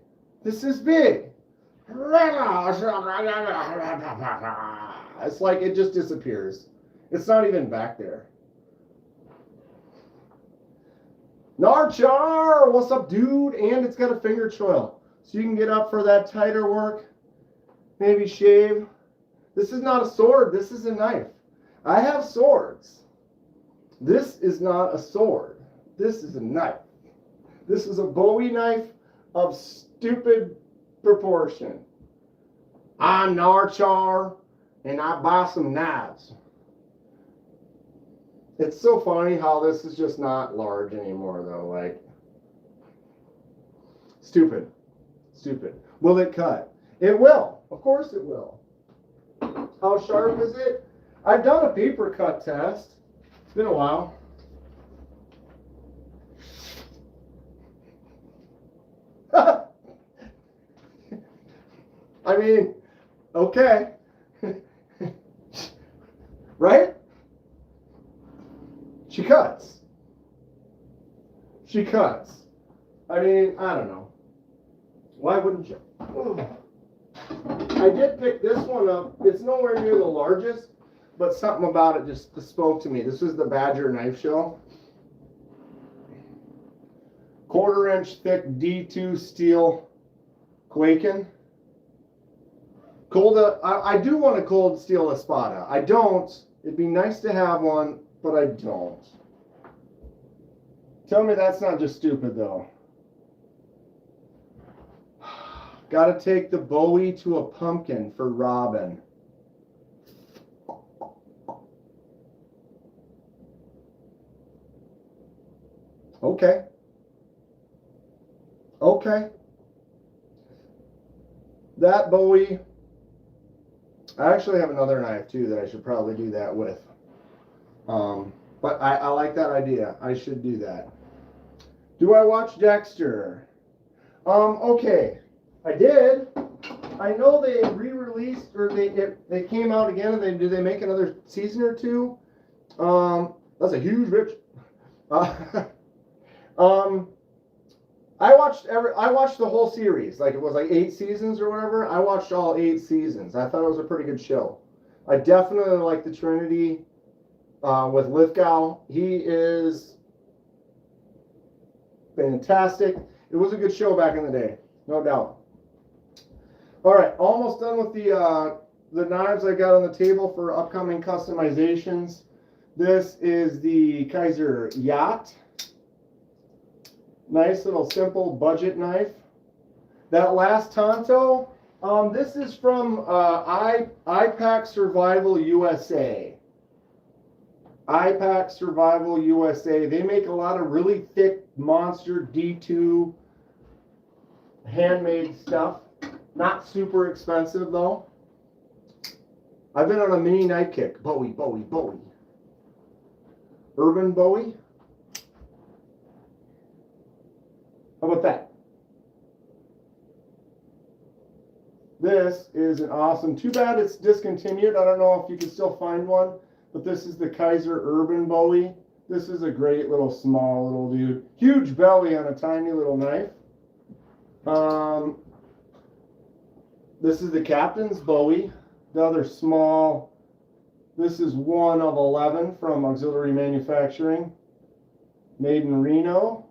This is big. It's like it just disappears. It's not even back there. Narchar, what's up, dude? And it's got a finger choil, so you can get up for that tighter work. Maybe shave. This is not a sword. This is a knife. I have swords. This is not a sword. This is a knife. This is a Bowie knife of stupid proportion. I'm Narchar, and I buy some knives. It's so funny how this is just not large anymore, though. Like, stupid. Stupid. Will it cut? It will. Of course it will. How sharp is it? I've done a paper cut test. It's been a while. I mean, okay. Right? She cuts. She cuts. I mean, I don't know. Why wouldn't you? I did pick this one up. It's nowhere near the largest, but something about it just spoke to me. This is the Badger Knife Show. 1/4-inch thick D2 steel Quaken. I do want a cold steel Espada. I don't. It'd be nice to have one, but I don't. Tell me that's not just stupid, though. Got to take the Bowie to a pumpkin for Robin. Okay. Okay. That Bowie. I actually have another knife too that I should probably do that with. But I like that idea. I should do that. Do I watch Dexter? Okay. I did. I know they re-released, or they came out again, and do they make another season or two? That's a huge rich. I watched the whole series. Like, it was like 8 seasons or whatever. I watched all 8 seasons. I thought it was a pretty good show. I definitely like the Trinity with Lithgow. He is fantastic. It was a good show back in the day, no doubt. All right, almost done with the knives I got on the table for upcoming customizations. This is the Kaiser Yacht. Nice little simple budget knife. That last Tonto, this is from IPAC Survival USA. IPAC Survival USA. They make a lot of really thick monster D2 handmade stuff. Not super expensive though. I've been on a mini knife kick. Bowie. Urban Bowie. How about that? This is an awesome, too bad it's discontinued. I don't know if you can still find one, but this is the Kaiser Urban Bowie. This is a great little small little dude. Huge belly on a tiny little knife. This is the Captain's Bowie. The other small, this is one of 11 from Auxiliary Manufacturing. Made in Reno.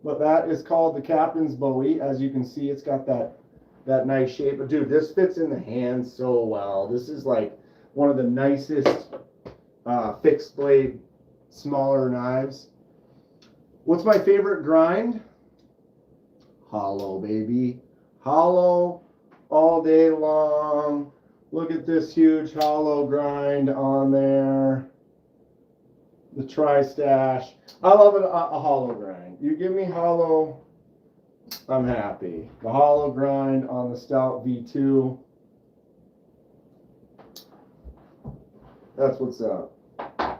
But that is called the Captain's Bowie. As you can see, it's got that that nice shape. But dude, this fits in the hand so well. This is like one of the nicest fixed blade, smaller knives. What's my favorite grind? Hollow, baby. Hollow all day long. Look at this huge hollow grind on there. The tri-stash. I love a hollow grind. You give me hollow, I'm happy. The hollow grind on the Stout V2. That's what's up. I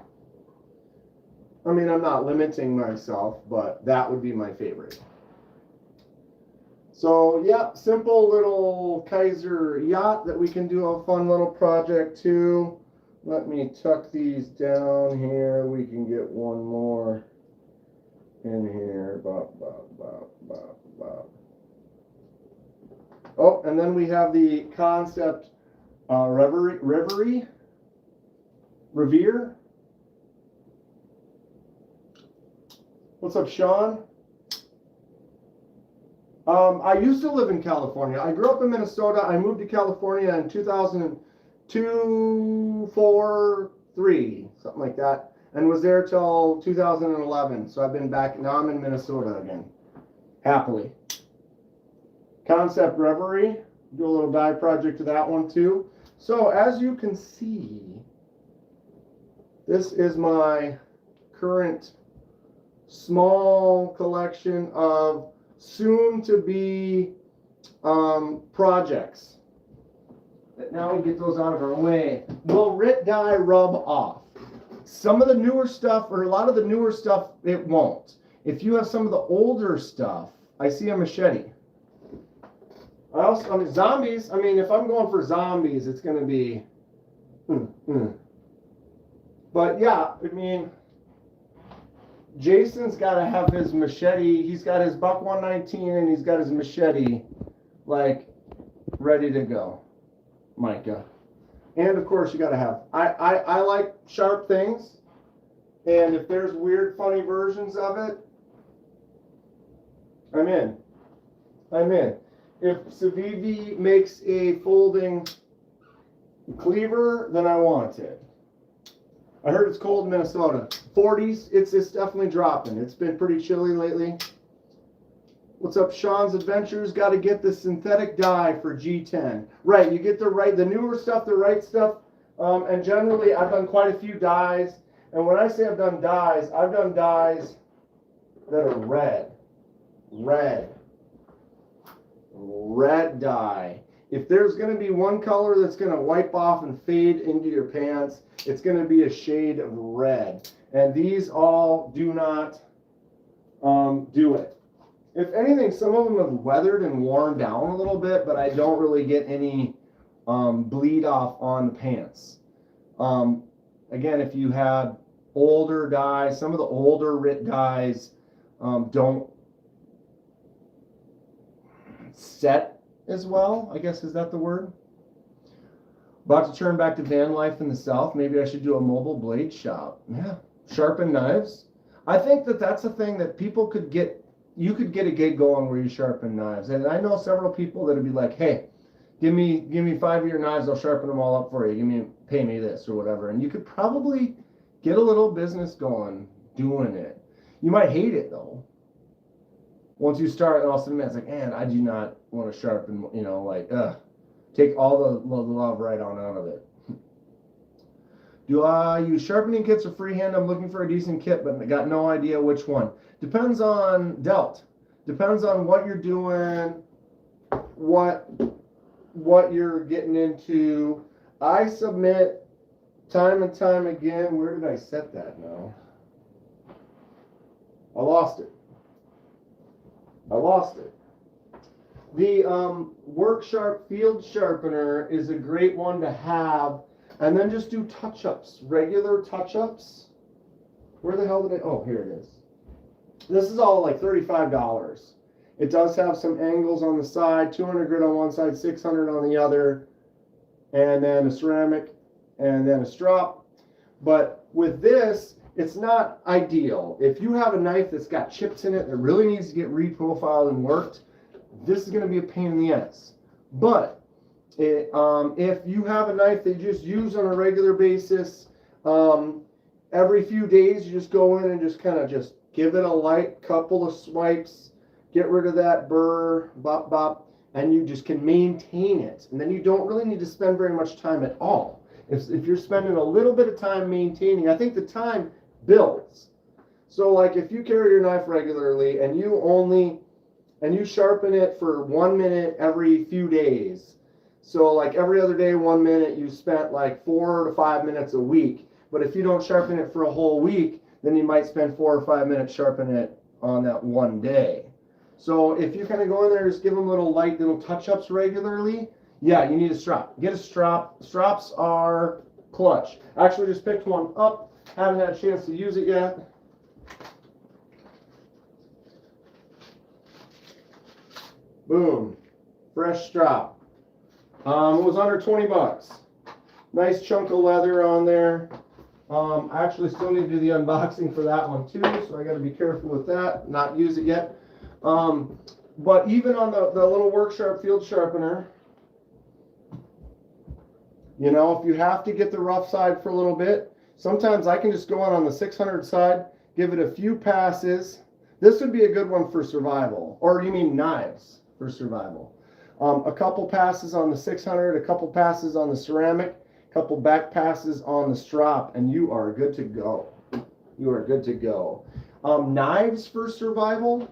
mean, I'm not limiting myself, but that would be my favorite. So, yeah, simple little Kaiser yacht that we can do a fun little project too. Let me tuck these down here. We can get one more in here. Bop, bop, bop, bop, bop. Oh, and then we have the Concept Revere. What's up, Sean? I used to live in California. I grew up in Minnesota. I moved to California in 2002, 4, 3, something like that, and was there till 2011. So I've been back. Now I'm in Minnesota again, happily. Concept Reverie. Do a little die project to that one too. So as you can see, this is my current small collection of soon-to-be projects. But now we get those out of our way. Will RIT die rub off? Some of the newer stuff, or a lot of the newer stuff, it won't. If you have some of the older stuff, I see a machete. I mean, zombies, I mean, if I'm going for zombies, it's going to be... But yeah, I mean... Jason's got to have his machete. He's got his buck 119 and he's got his machete, like, ready to go. Micah. And of course, you got to have. I like sharp things. And if there's weird, funny versions of it, I'm in. I'm in. If Civivi makes a folding cleaver, then I want it. I heard it's cold in Minnesota. 40s, it's definitely dropping. It's been pretty chilly lately. What's up, Sean's Adventures? Got to get the synthetic dye for G10. Right, you get the newer stuff, the right stuff. And generally, I've done quite a few dyes. And when I say I've done dyes that are red. Red dye. If there's going to be one color that's going to wipe off and fade into your pants, it's going to be a shade of red. And these all do not do it. If anything, some of them have weathered and worn down a little bit, but I don't really get any bleed off on the pants. Again, if you had older dyes, some of the older RIT dyes don't set as well, I guess, is that the word? About to turn back to van life in the South. Maybe I should do a mobile blade shop. Yeah, sharpen knives. I think that's a thing that people could get. You could get a gig going where you sharpen knives. And I know several people that would be like, hey, give me 5 of your knives, I'll sharpen them all up for you. Pay me this or whatever. And you could probably get a little business going doing it. You might hate it though. Once you start, and all of a sudden it's like, man, I do not want to sharpen, take all the love right on out of it. Do I use sharpening kits or freehand? I'm looking for a decent kit, but I got no idea which one. Depends on depth. Depends on what you're doing, what you're getting into. I submit time and time again. Where did I set that now? I lost it. The Work Sharp Field Sharpener is a great one to have, and then just do touch-ups, regular touch-ups. Where the hell did I? Oh, here it is. This is all like $35. It does have some angles on the side, 200 grit on one side, 600 on the other, and then a ceramic, and then a strop. But with this, it's not ideal. If you have a knife that's got chips in it that really needs to get reprofiled and worked, this is going to be a pain in the ass. But if you have a knife that you just use on a regular basis, every few days you just go in and just kind of just give it a light couple of swipes, get rid of that burr, bop bop, and you just can maintain it. And then you don't really need to spend very much time at all. If you're spending a little bit of time maintaining, I think the time builds. So like if you carry your knife regularly and you sharpen it for 1 minute every few days. So like every other day, 1 minute, you spent like 4 to 5 minutes a week. But if you don't sharpen it for a whole week, then you might spend 4 or 5 minutes sharpening it on that one day. So if you kind of go in there, just give them little light little touch-ups regularly, yeah, you need a strap. Get a strap. Straps are clutch. I actually just picked one up. Haven't had a chance to use it yet. Boom. Fresh strap. It was under 20 bucks. Nice chunk of leather on there. I actually still need to do the unboxing for that one too, so I got to be careful with that, not use it yet. But even on the little work sharp field sharpener, you know, if you have to get the rough side for a little bit, sometimes I can just go on the 600 side, give it a few passes. This would be a good one for survival, or you mean knives for survival. A couple passes on the 600, a couple passes on the ceramic, a couple back passes on the strop, and you are good to go. You are good to go. Knives for survival.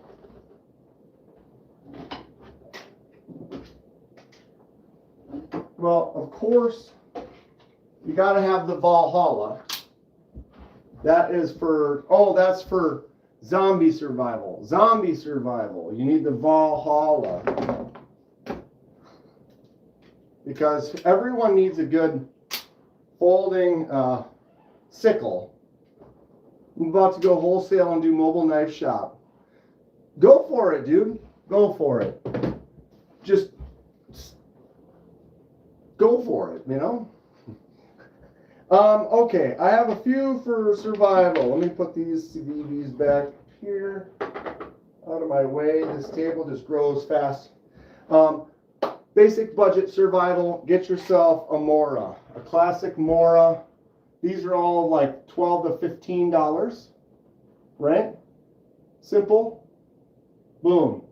Well, of course, you got to have the Valhalla. That is for, oh, that's for zombie survival. Zombie survival. You need the Valhalla. Because everyone needs a good folding sickle. I'm about to go wholesale and do mobile knife shop. Go for it, dude. Go for it. Just go for it, you know? Okay, I have a few for survival. Let me put these CVVs back here out of my way. This table just grows fast. Basic budget survival, get yourself a Mora, a classic Mora. These are all like $12 to $15, right? Simple, boom,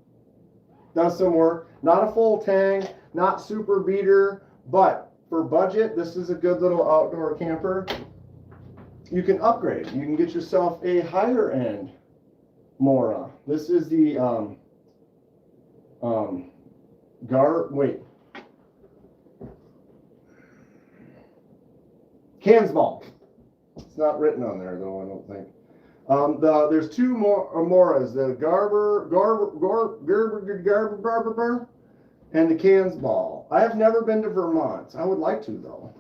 does some work. Not a full tang, not super beater, but for budget, this is a good little outdoor camper. You can upgrade. You can get yourself a higher end Mora. This is the Cansball. It's not written on there though, I don't think. There's two more Moras, the Garber, and the Cansball. I have never been to Vermont. I would like to though.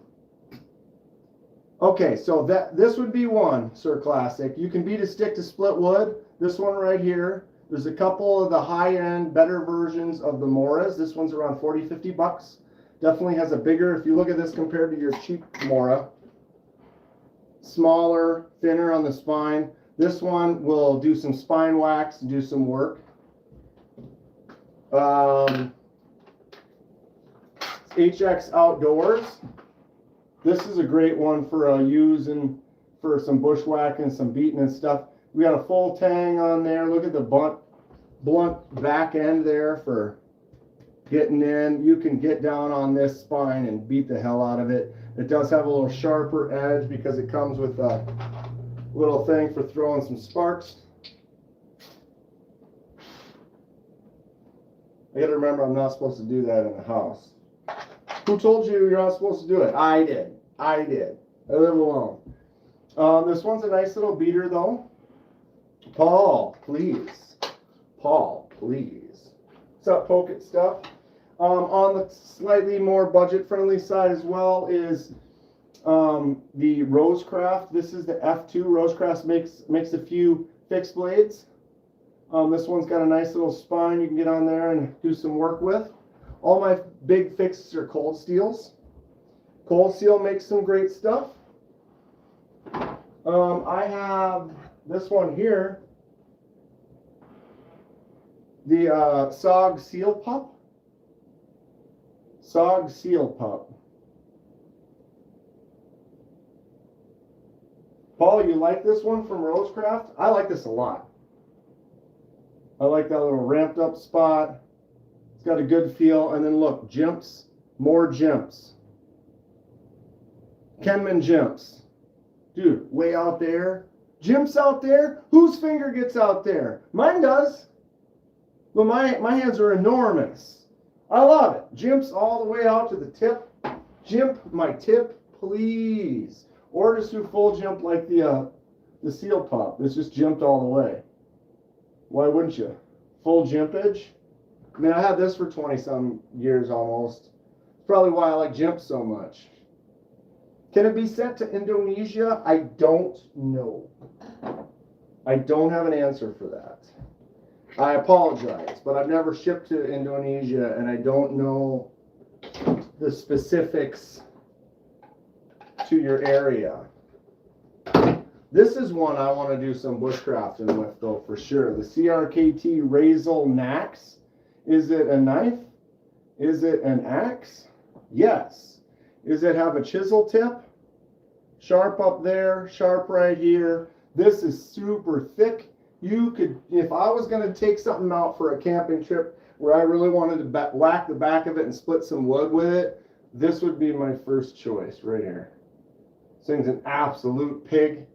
Okay, so this would be one, Sir Classic. You can beat a stick to split wood. This one right here. There's a couple of the high-end, better versions of the Moras. This one's around 40, 50 bucks. Definitely has a bigger, if you look at this compared to your cheap Mora, smaller, thinner on the spine. This one will do some spine wax, do some work. HX Outdoors. This is a great one for using for some bushwhacking, some beating and stuff. We got a full tang on there. Look at the blunt back end there for getting in. You can get down on this spine and beat the hell out of it. It does have a little sharper edge because it comes with a little thing for throwing some sparks. I gotta remember I'm not supposed to do that in the house. Who told you you're not supposed to do it? I did. I live alone. This one's a nice little beater though. Paul, please. Paul, please. What's up, Poke It stuff? On the slightly more budget-friendly side as well is the Rosecraft. This is the F2. Rosecraft makes a few fixed blades. This one's got a nice little spine you can get on there and do some work with. All my big fixes are Cold Steels. Cold Steel makes some great stuff. I have this one here, the SOG Seal Pup. Sog Seal Pup. Paul, you like this one from Rosecraft? I like this a lot. I like that little ramped up spot. It's got a good feel. And then look, jimps, more jimps. Kenman jimps. Dude, way out there. Jimps out there? Whose finger gets out there? Mine does. But my hands are enormous. I love it. Jimps all the way out to the tip. Jimp my tip, please. Or just do full jump like the Seal Pup. It's just jimped all the way. Why wouldn't you? Full jimpage. I mean, I had this for 20-some years almost. It's probably why I like jimp so much. Can it be sent to Indonesia? I don't know. I don't have an answer for that. I apologize, but I've never shipped to Indonesia, and I don't know the specifics to your area. This is one I want to do some bushcrafting with, though, for sure. The CRKT Razel Nax. Is it a knife? Is it an axe? Yes. Does it have a chisel tip? Sharp up there, sharp right here. This is super thick. You could, if I was going to take something out for a camping trip where I really wanted to whack the back of it and split some wood with it, this would be my first choice right here. This thing's an absolute pig.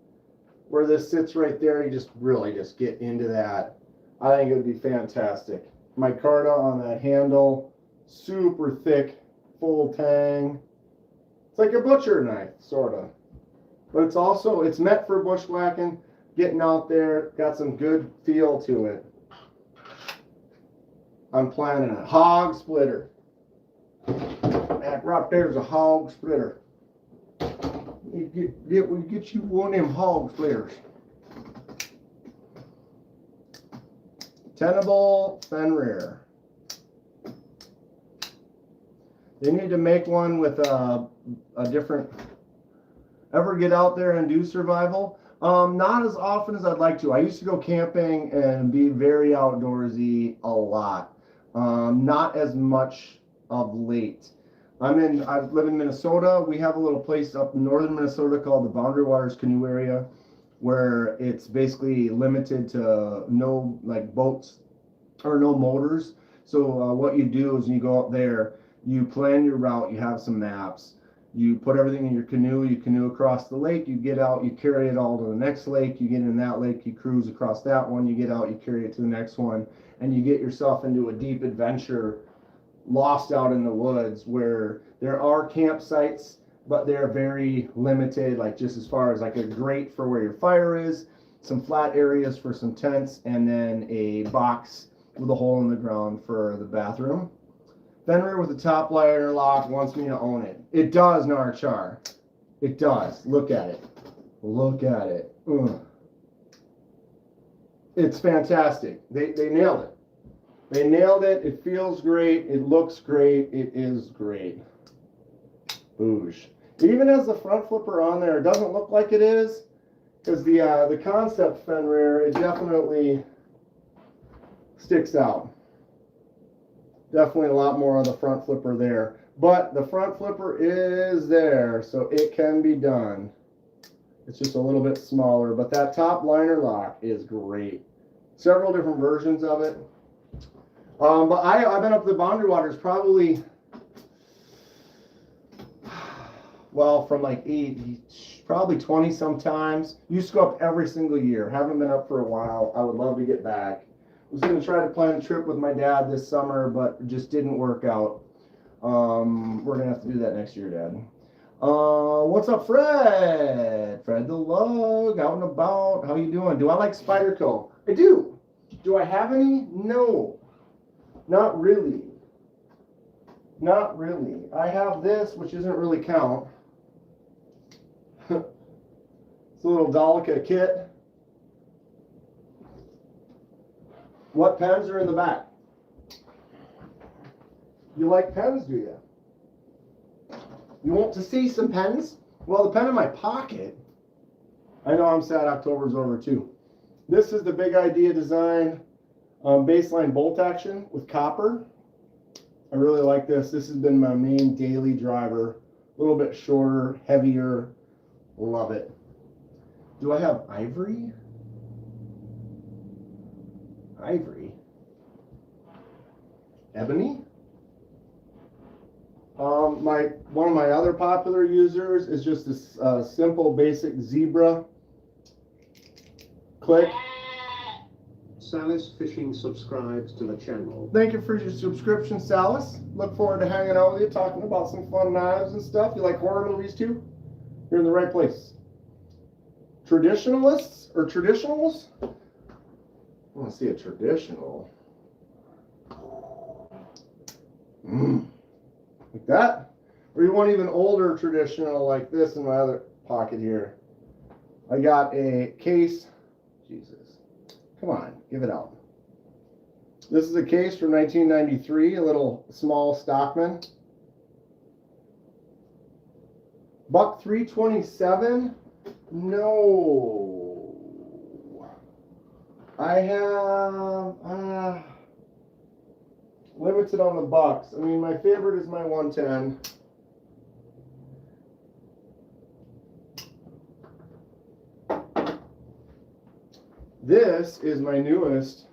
Where this sits right there, you just really just get into that. I think it would be fantastic. Micarta on that handle, super thick, full tang. It's like a butcher knife, sort of. But it's also, it's meant for bushwhacking, getting out there, got some good feel to it. I'm planning a hog splitter. That right there's a hog splitter. We get you one of them hog splitters. Tenable Fenrir. They need to make one with a different. Ever get out there and do survival? Not as often as I'd like to. I used to go camping and be very outdoorsy a lot. Not as much of late. I live in Minnesota. We have a little place up in northern Minnesota called the Boundary Waters Canoe Area, where it's basically limited to no like boats or no motors. So what you do is you go up there, you plan your route, you have some maps, you put everything in your canoe, you canoe across the lake, you get out, you carry it all to the next lake, you get in that lake, you cruise across that one, you get out, you carry it to the next one, and you get yourself into a deep adventure lost out in the woods where there are campsites, but they're very limited, like just as far as like a grate for where your fire is, some flat areas for some tents, and then a box with a hole in the ground for the bathroom. Fenrir with the top liner lock wants me to own it. It does, Narchar. It does. Look at it. Look at it. Ugh. It's fantastic. They nailed it. They nailed it. It feels great. It looks great. It is great. Boosh. It even has the front flipper on there. It doesn't look like it is, because the concept Fenrir, it definitely sticks out. Definitely a lot more on the front flipper there. But the front flipper is there, so it can be done. It's just a little bit smaller, but that top liner lock is great. Several different versions of it. But I've been up the Boundary Waters probably, well, from like probably 20 sometimes. Used to go up every single year. Haven't been up for a while. I would love to get back. Was going to try to plan a trip with my dad this summer, but it just didn't work out. We're going to have to do that next year, Dad. What's up, Fred? Fred the Lug, out and about. How you doing? Do I like Spyderco? I do. Do I have any? No. Not really. Not really. I have this, which isn't really count. It's a little Dolica kit. What pens are in the back? You like pens, do you? You want to see some pens? Well, the pen in my pocket. I know I'm sad October's over too. This is the Big Idea Design baseline bolt action with copper. I really like this. This has been my main daily driver. A little bit shorter, heavier. Love it. Do I have ivory? Ivory. Ebony? One of my other popular users is just this simple basic zebra. Click. Salis Fishing subscribes to the channel. Thank you for your subscription, Salis. Look forward to hanging out with you, talking about some fun knives and stuff. You like horror movies too? You're in the right place. Traditionalists or traditionals? I want to see a traditional. Like that? Or you want even older traditional like this in my other pocket here. I got a case. Jesus. Come on, give it out. This is a case from 1993, a little small Stockman. Buck 327? No. I have limited on the bucks. I mean, my favorite is my 110. This is my newest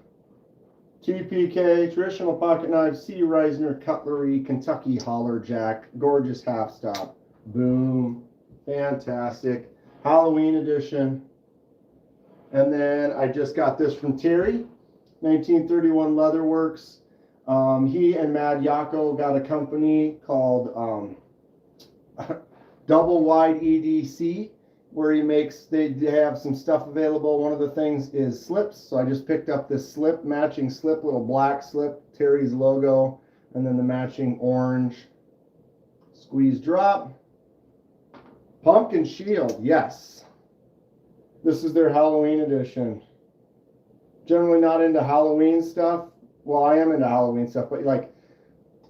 TPK traditional pocket knife C. Reisner Cutlery Kentucky Holler Jack. Gorgeous half stop. Boom. Fantastic. Halloween edition. And then I just got this from Terry, 1931 Leatherworks. He and Mad Yako got a company called Double Wide EDC, where he makes, they have some stuff available. One of the things is slips. So I just picked up this slip, matching slip, little black slip, Terry's logo, and then the matching orange squeeze drop. Pumpkin Shield, yes. This is their Halloween edition. Generally not into Halloween stuff. Well, I am into Halloween stuff, but like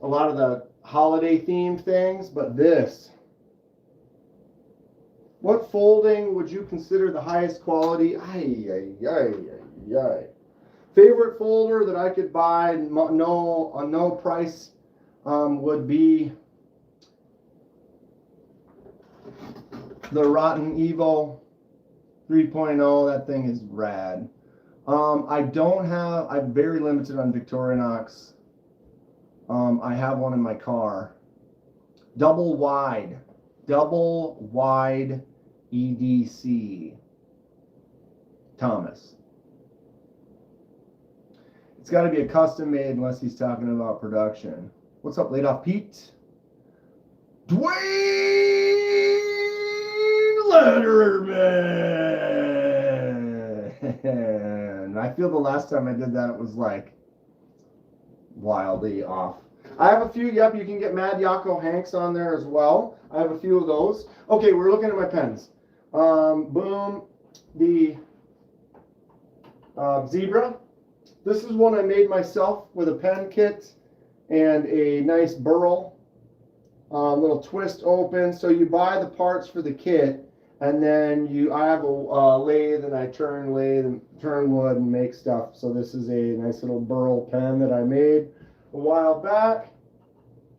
a lot of the holiday themed things, but this. What folding would you consider the highest quality? Favorite folder that I could buy, no price, would be the Rotten Evo 3.0. That thing is rad. I'm very limited on Victorinox. I have one in my car. Double wide EDC. Thomas. It's got to be a custom made unless he's talking about production. What's up, Laid Off Pete? Dwayne Letterman. I feel the last time I did that, it was like wildly off. I have a few, yep, you can get Mad Yako Hanks on there as well. I have a few of those. Okay, we're looking at my pens. Boom, the Zebra. This is one I made myself with a pen kit and a nice burl, little twist open. So you buy the parts for the kit, and then I have a lathe, and I turn lathe and turn wood and make stuff. So this is a nice little burl pen that I made a while back.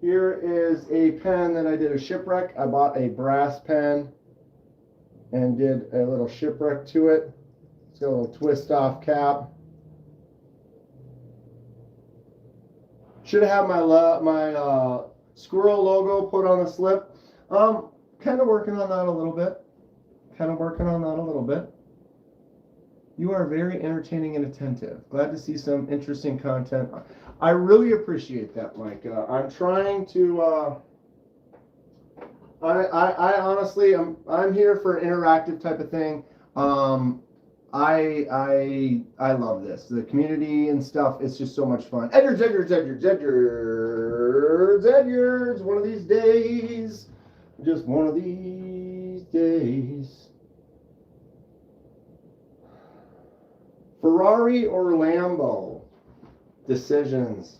Here is a pen that I did a shipwreck. I bought a brass pen and did a little shipwreck to it. It's got a little twist off cap. Should have my squirrel logo put on the slip. Kind of working on that a little bit. You are very entertaining and attentive. Glad to see some interesting content. I really appreciate that, Mike. I'm trying to. I honestly, I'm here for an interactive type of thing. I love this. The community and stuff. It's just so much fun. Edwards. One of these days. Just one of these days. Ferrari or Lambo? Decisions.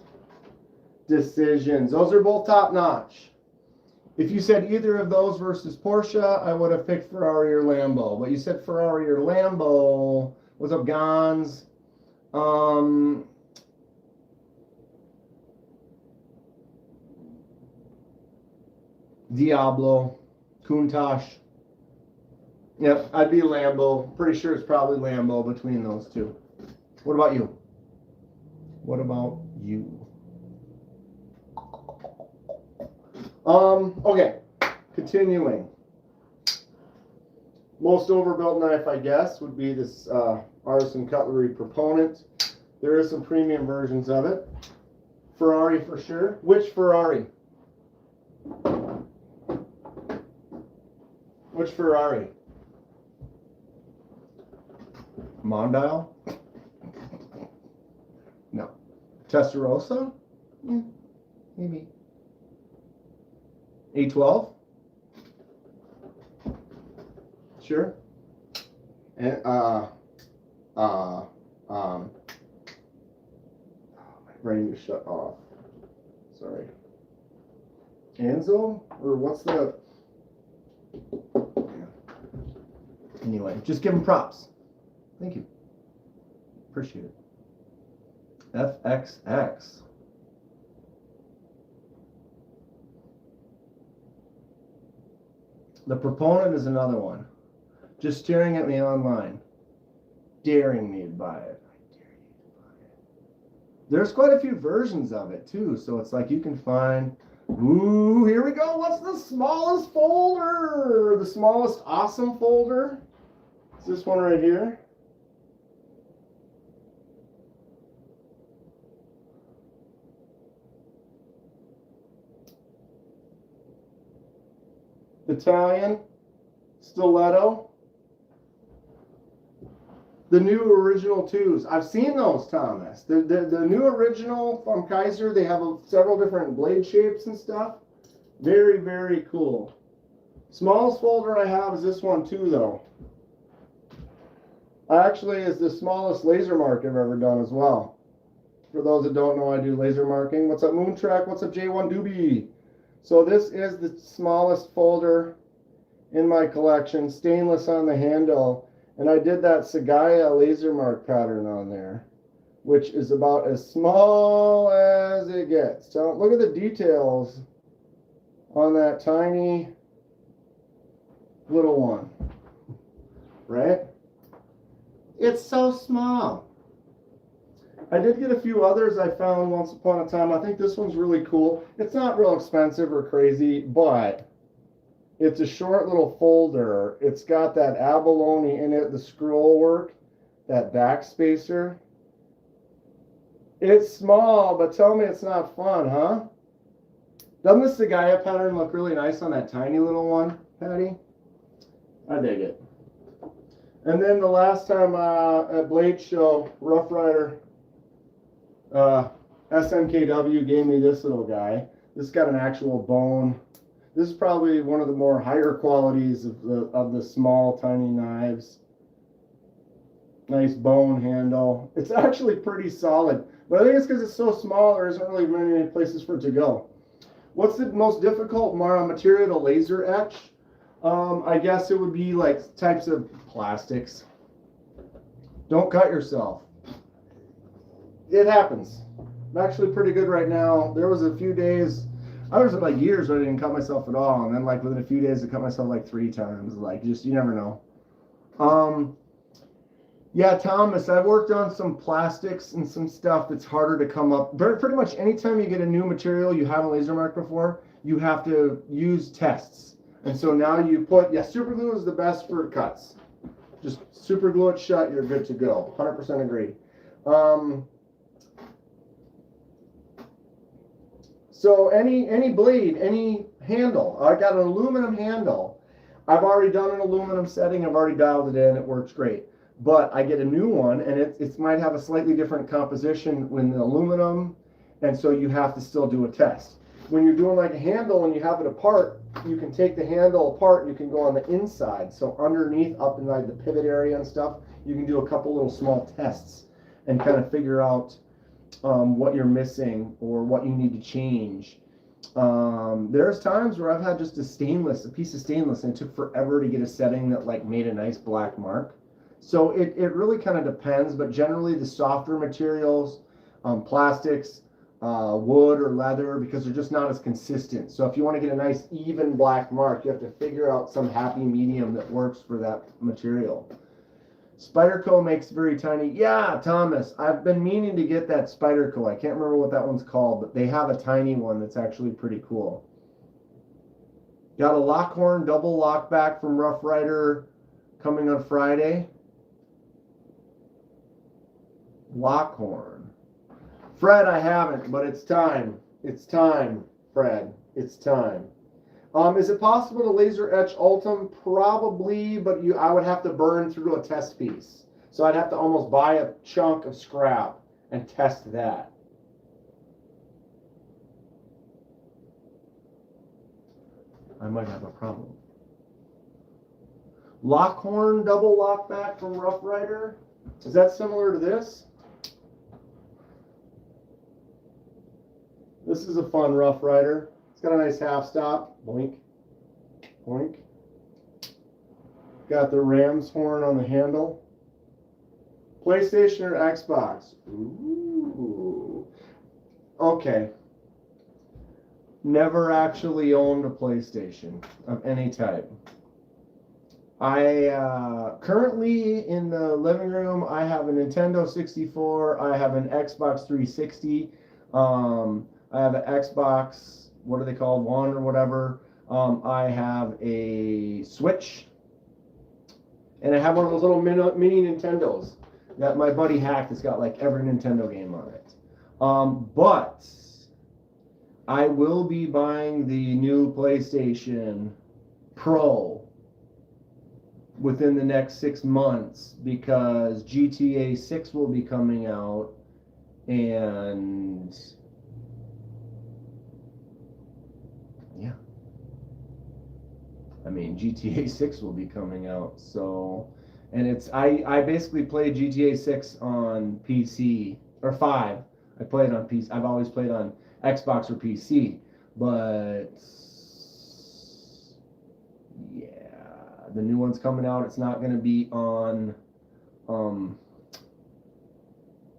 Those are both top notch. If you said either of those versus Porsche, I would have picked Ferrari or Lambo. But you said Ferrari or Lambo. What's up, Gons? Diablo, Countach. Yep, I'd be Lambo. Pretty sure it's probably Lambo between those two. What about you? What about you? Okay, continuing. Most overbuilt knife, I guess, would be this Artisan Cutlery Proponent. There is some premium versions of it. Ferrari for sure. Which Ferrari? Which Ferrari? Mondial? No. Testarossa? Yeah, maybe. A12? Sure. And my brain just shut off. Sorry. Anzo? Or what's the? Yeah. Anyway, just give him props. Thank you. Appreciate it. FXX. The Proponent is another one. Just staring at me online. Daring me to buy it. I dare you to buy it. There's quite a few versions of it too, so it's like you can find. Ooh, here we go. What's the smallest folder? The smallest awesome folder? Is this one right here? Italian stiletto. The new original twos. I've seen those, Thomas. The new original from Kaiser. They have several different blade shapes and stuff. Very, very cool. Smallest folder I have is this one too, though. Actually, is the smallest laser mark I've ever done as well. For those that don't know, I do laser marking. What's up, Moontrack? What's up, J1 Doobie? So this is the smallest folder in my collection, stainless on the handle, and I did that Sagaya laser mark pattern on there, which is about as small as it gets. So look at the details on that tiny little one, right? It's so small. I did get a few others I found once upon a time. I think this one's really cool. It's not real expensive or crazy, but it's a short little folder. It's got that abalone in it, the scroll work, that backspacer. It's small, but tell me it's not fun, huh? Doesn't the Sagaya pattern look really nice on that tiny little one, Patty? I dig it. And then the last time at Blade Show, Rough Rider SMKW gave me this little guy. This got an actual bone. This is probably one of the more higher qualities of the small tiny knives. Nice bone handle. It's actually pretty solid, but I think it's because it's so small there isn't really many places for it to go. What's the most difficult material to laser etch? I guess it would be like types of plastics. Don't cut yourself. It happens. I'm actually pretty good right now. There was a few days, I was like years where I didn't cut myself at all, and then like within a few days I cut myself like 3 times. Like just, you never know. Yeah, Thomas, I've worked on some plastics and some stuff that's harder to come up. Pretty much anytime you get a new material you haven't laser marked before, you have to use tests. And so now you put, super glue is the best for cuts. Just super glue it shut, you're good to go. 100% agree. So any blade, any handle, I got an aluminum handle. I've already done an aluminum setting, I've already dialed it in, it works great. But I get a new one, and it might have a slightly different composition when the aluminum, and so you have to still do a test. When you're doing like a handle and you have it apart, you can take the handle apart and you can go on the inside. So underneath, up inside the pivot area and stuff, you can do a couple little small tests and kind of figure out what you're missing or what you need to change. There's times where I've had just a piece of stainless, and it took forever to get a setting that like made a nice black mark. So it really kind of depends, but generally the softer materials, plastics, wood or leather because they're just not as consistent. So if you want to get a nice even black mark, you have to figure out some happy medium that works for that material. Spyderco makes very tiny. Yeah, Thomas, I've been meaning to get that Spyderco. I can't remember what that one's called, but they have a tiny one that's actually pretty cool. Got a Lockhorn double lockback from Rough Rider coming on Friday. Lockhorn. Fred, I haven't, but it's time. It's time, Fred. It's time. Is it possible to laser etch Ultim? Probably, but I would have to burn through a test piece. So I'd have to almost buy a chunk of scrap and test that. I might have a problem. Lockhorn double lockback from Rough Rider. Is that similar to this? This is a fun Rough Rider. It's got a nice half stop. Boink. Boink. Got the ram's horn on the handle. PlayStation or Xbox? Ooh. Okay. Never actually owned a PlayStation of any type. I currently in the living room, I have a Nintendo 64. I have an Xbox 360. I have an Xbox, what are they called, One or whatever. I have a Switch. And I have one of those little mini Nintendos that my buddy hacked. It's got like every Nintendo game on it. But I will be buying the new PlayStation Pro within the next 6 months because GTA 6 will be coming out, and yeah, I mean GTA 6 will be coming out. So, and it's I basically played GTA 6 on PC or 5. I played on PC. I've always played on Xbox or PC, but yeah, the new one's coming out. It's not going to be on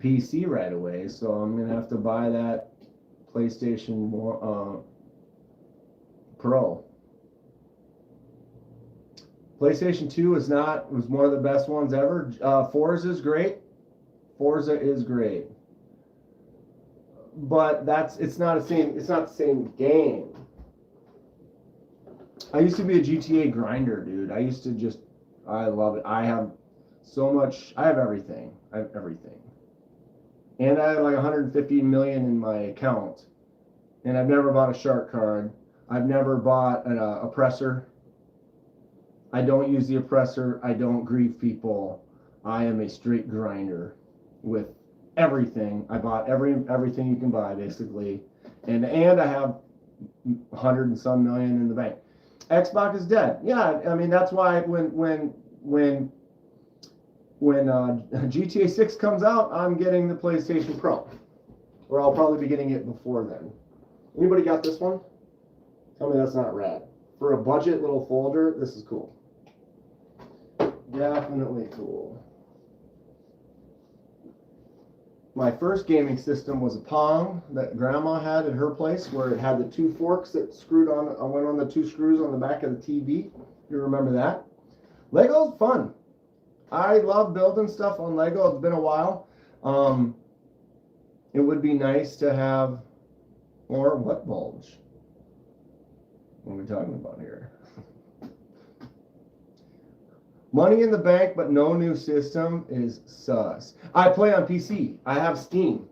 PC right away, so I'm going to have to buy that PlayStation Pro. PlayStation 2 was one of the best ones ever. Forza is great. Forza is great. But it's not the same game. I used to be a GTA grinder, dude. I love it. I have everything. And I have like 150 million in my account. And I've never bought a shark card. I've never bought an oppressor. I don't use the oppressor. I don't grieve people. I am a straight grinder with everything. I bought everything you can buy basically, and I have 100 and some million in the bank. Xbox is dead. Yeah, I mean that's why when GTA 6 comes out, I'm getting the PlayStation Pro, or I'll probably be getting it before then. Anybody got this one? Tell me that's not rad. For a budget little folder, this is cool. Definitely cool. My first gaming system was a Pong that Grandma had at her place, where it had the 2 forks that screwed on. I went on the 2 screws on the back of the TV. You remember that? Lego's fun. I love building stuff on Lego. It's been a while. It would be nice to have more what bulge? What are we talking about here? Money in the bank, but no new system is sus. I play on PC. I have Steam.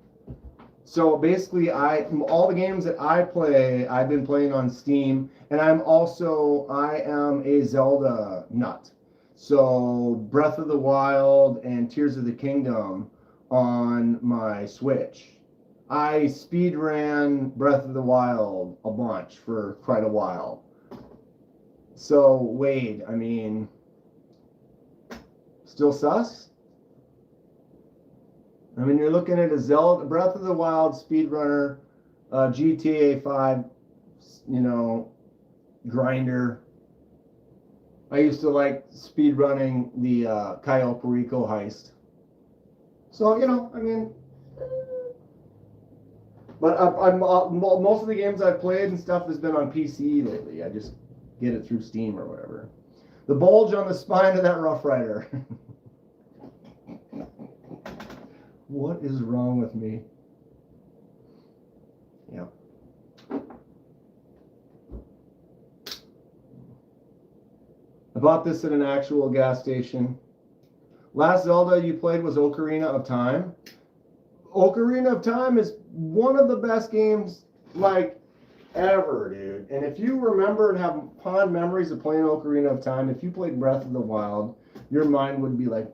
So basically, all the games that I play, I've been playing on Steam. And I am a Zelda nut. So Breath of the Wild and Tears of the Kingdom on my Switch. I speedran Breath of the Wild a bunch for quite a while. So Wade, I mean, still sus? I mean, you're looking at a Zelda, Breath of the Wild speedrunner, GTA 5, grinder. I used to like speedrunning the Cayo Perico heist. So, I mean, But most of the games I've played and stuff has been on PC lately. I just get it through Steam or whatever. The bulge on the spine of that Rough Rider. What is wrong with me? Yeah. I bought this at an actual gas station. Last Zelda you played was Ocarina of Time. Ocarina of Time is one of the best games like ever, dude. And if you remember and have fond memories of playing Ocarina of Time, if you played Breath of the Wild, your mind would be like,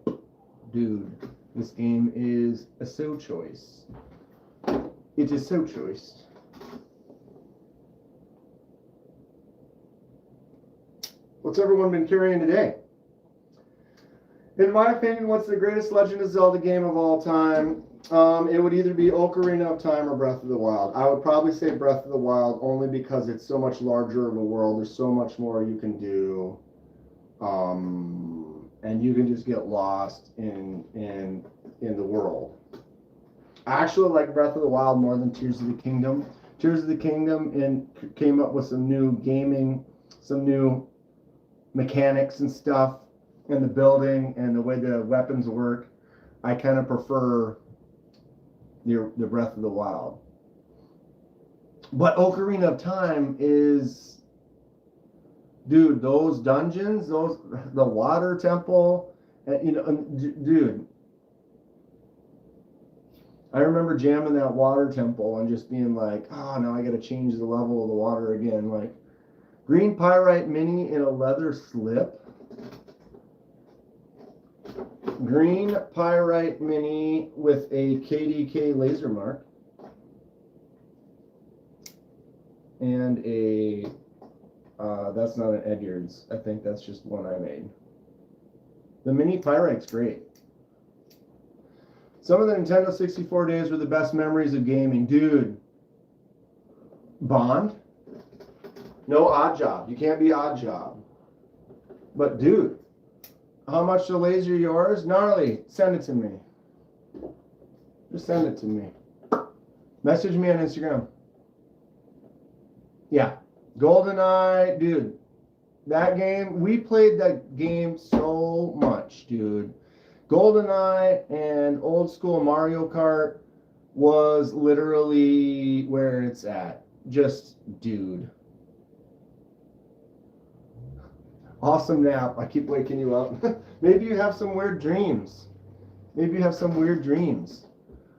dude, this game is so choice. It is so choice. What's everyone been carrying today? In my opinion, what's the greatest Legend of Zelda game of all time? It would either be Ocarina of Time or Breath of the Wild. I would probably say Breath of the Wild only because it's so much larger of a world. There's so much more you can do. And you can just get lost in the world. I actually like Breath of the Wild more than Tears of the Kingdom. Tears of the Kingdom came up with some new gaming, some new mechanics and stuff, and the building and the way the weapons work. I kind of prefer the Breath of the Wild. But Ocarina of Time is, dude, those dungeons, the water temple, dude. I remember jamming that water temple and just being like, oh, now I got to change the level of the water again. Like, green pyrite mini in a leather slip. Green pyrite mini with a KDK laser mark. And a, that's not an Edyard's. I think that's just one I made. The mini pyrite's great. Some of the Nintendo 64 days were the best memories of gaming. Dude. Bond. No Odd Job. You can't be Odd Job. But dude, how much the laser yours? Gnarly, send it to me. Just send it to me. Message me on Instagram. Yeah. GoldenEye, dude. That game, we played that game so much, dude. GoldenEye and old school Mario Kart was literally where it's at. Just, dude. Awesome nap. I keep waking you up. Maybe you have some weird dreams. Maybe you have some weird dreams.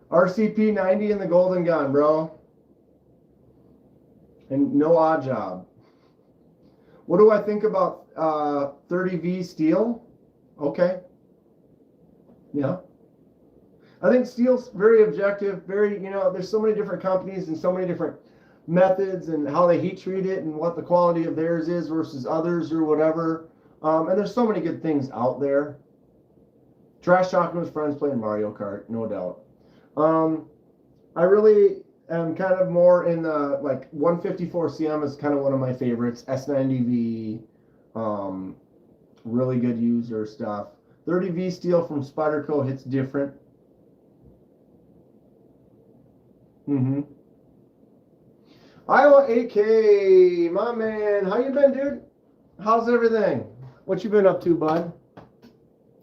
RCP 90 and the Golden Gun, bro. And no Odd Job. What do I think about 30V steel? Okay. Yeah. I think steel's very objective, very, there's so many different companies and so many different methods and how they heat treat it and what the quality of theirs is versus others or whatever. And there's so many good things out there. Trash talking with friends playing Mario Kart, no doubt. I really am kind of more in the, like, 154 CM is kind of one of my favorites. S90V, really good user stuff. 30V steel from Spyderco hits different. Iowa AK, my man, how you been, dude? How's everything? What you been up to, bud?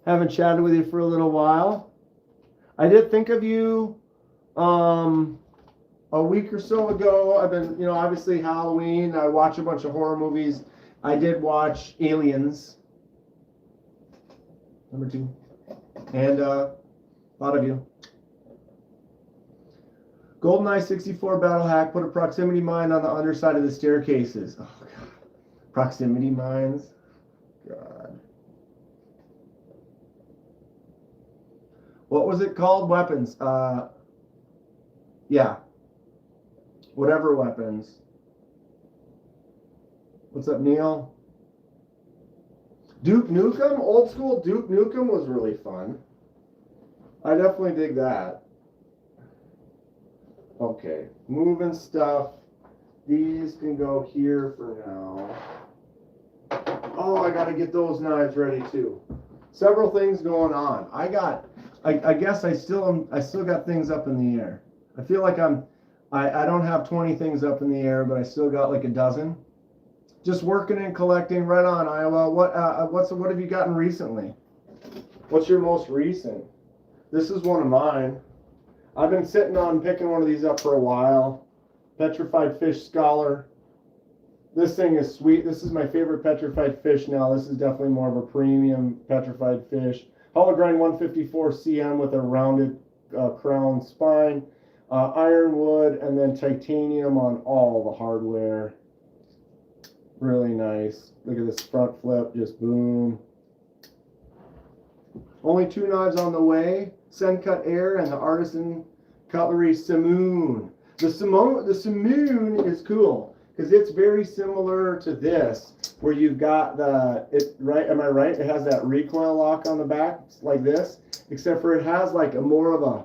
Haven't chatted with you for a little while. I did think of you a week or so ago. I've been, obviously Halloween. I watch a bunch of horror movies. I did watch Aliens. Number 2. And thought of you. GoldenEye 64 battle hack. Put a proximity mine on the underside of the staircases. Oh, God. Proximity mines. God. What was it called? Weapons. Yeah. Whatever weapons. What's up, Neil? Duke Nukem? Old school Duke Nukem was really fun. I definitely dig that. Okay. Moving stuff. These can go here for now. Oh, I gotta get those knives ready too. Several things going on. I guess I still got things up in the air. I feel like I'm I don't have 20 things up in the air, but I still got like a dozen. Just working and collecting. Right on, Iowa. What have you gotten recently? What's your most recent? This is one of mine. I've been sitting on picking one of these up for a while. Petrified Fish Scholar. This thing is sweet. This is my favorite petrified fish now. This is definitely more of a premium petrified fish. Hollow grind 154 cm with a rounded crown spine. Ironwood and then titanium on all the hardware. Really nice. Look at this front flip, just boom. Only 2 knives on the way. Sencut Air and the Artisan Cutlery Simoon. The Simoon is cool because it's very similar to this, where you've got right? Am I right? It has that recoil lock on the back, like this, except for it has like a more of a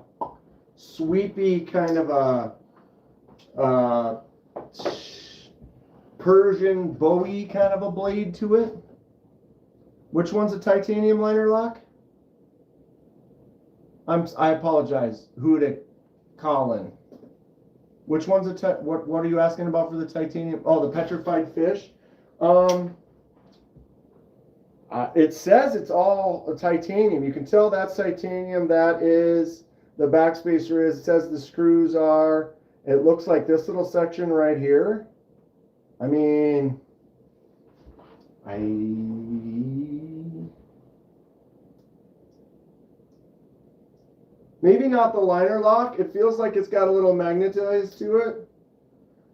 sweepy kind of a Persian Bowie kind of a blade to it. Which one's a titanium liner lock? I apologize. Who did Colin? Which one's what are you asking about for the titanium? Oh, the petrified fish. It says it's all titanium. You can tell that's titanium. That is the backspacer is. It says the screws are. It looks like this little section right here. I mean, maybe not the liner lock. It feels like it's got a little magnetized to it.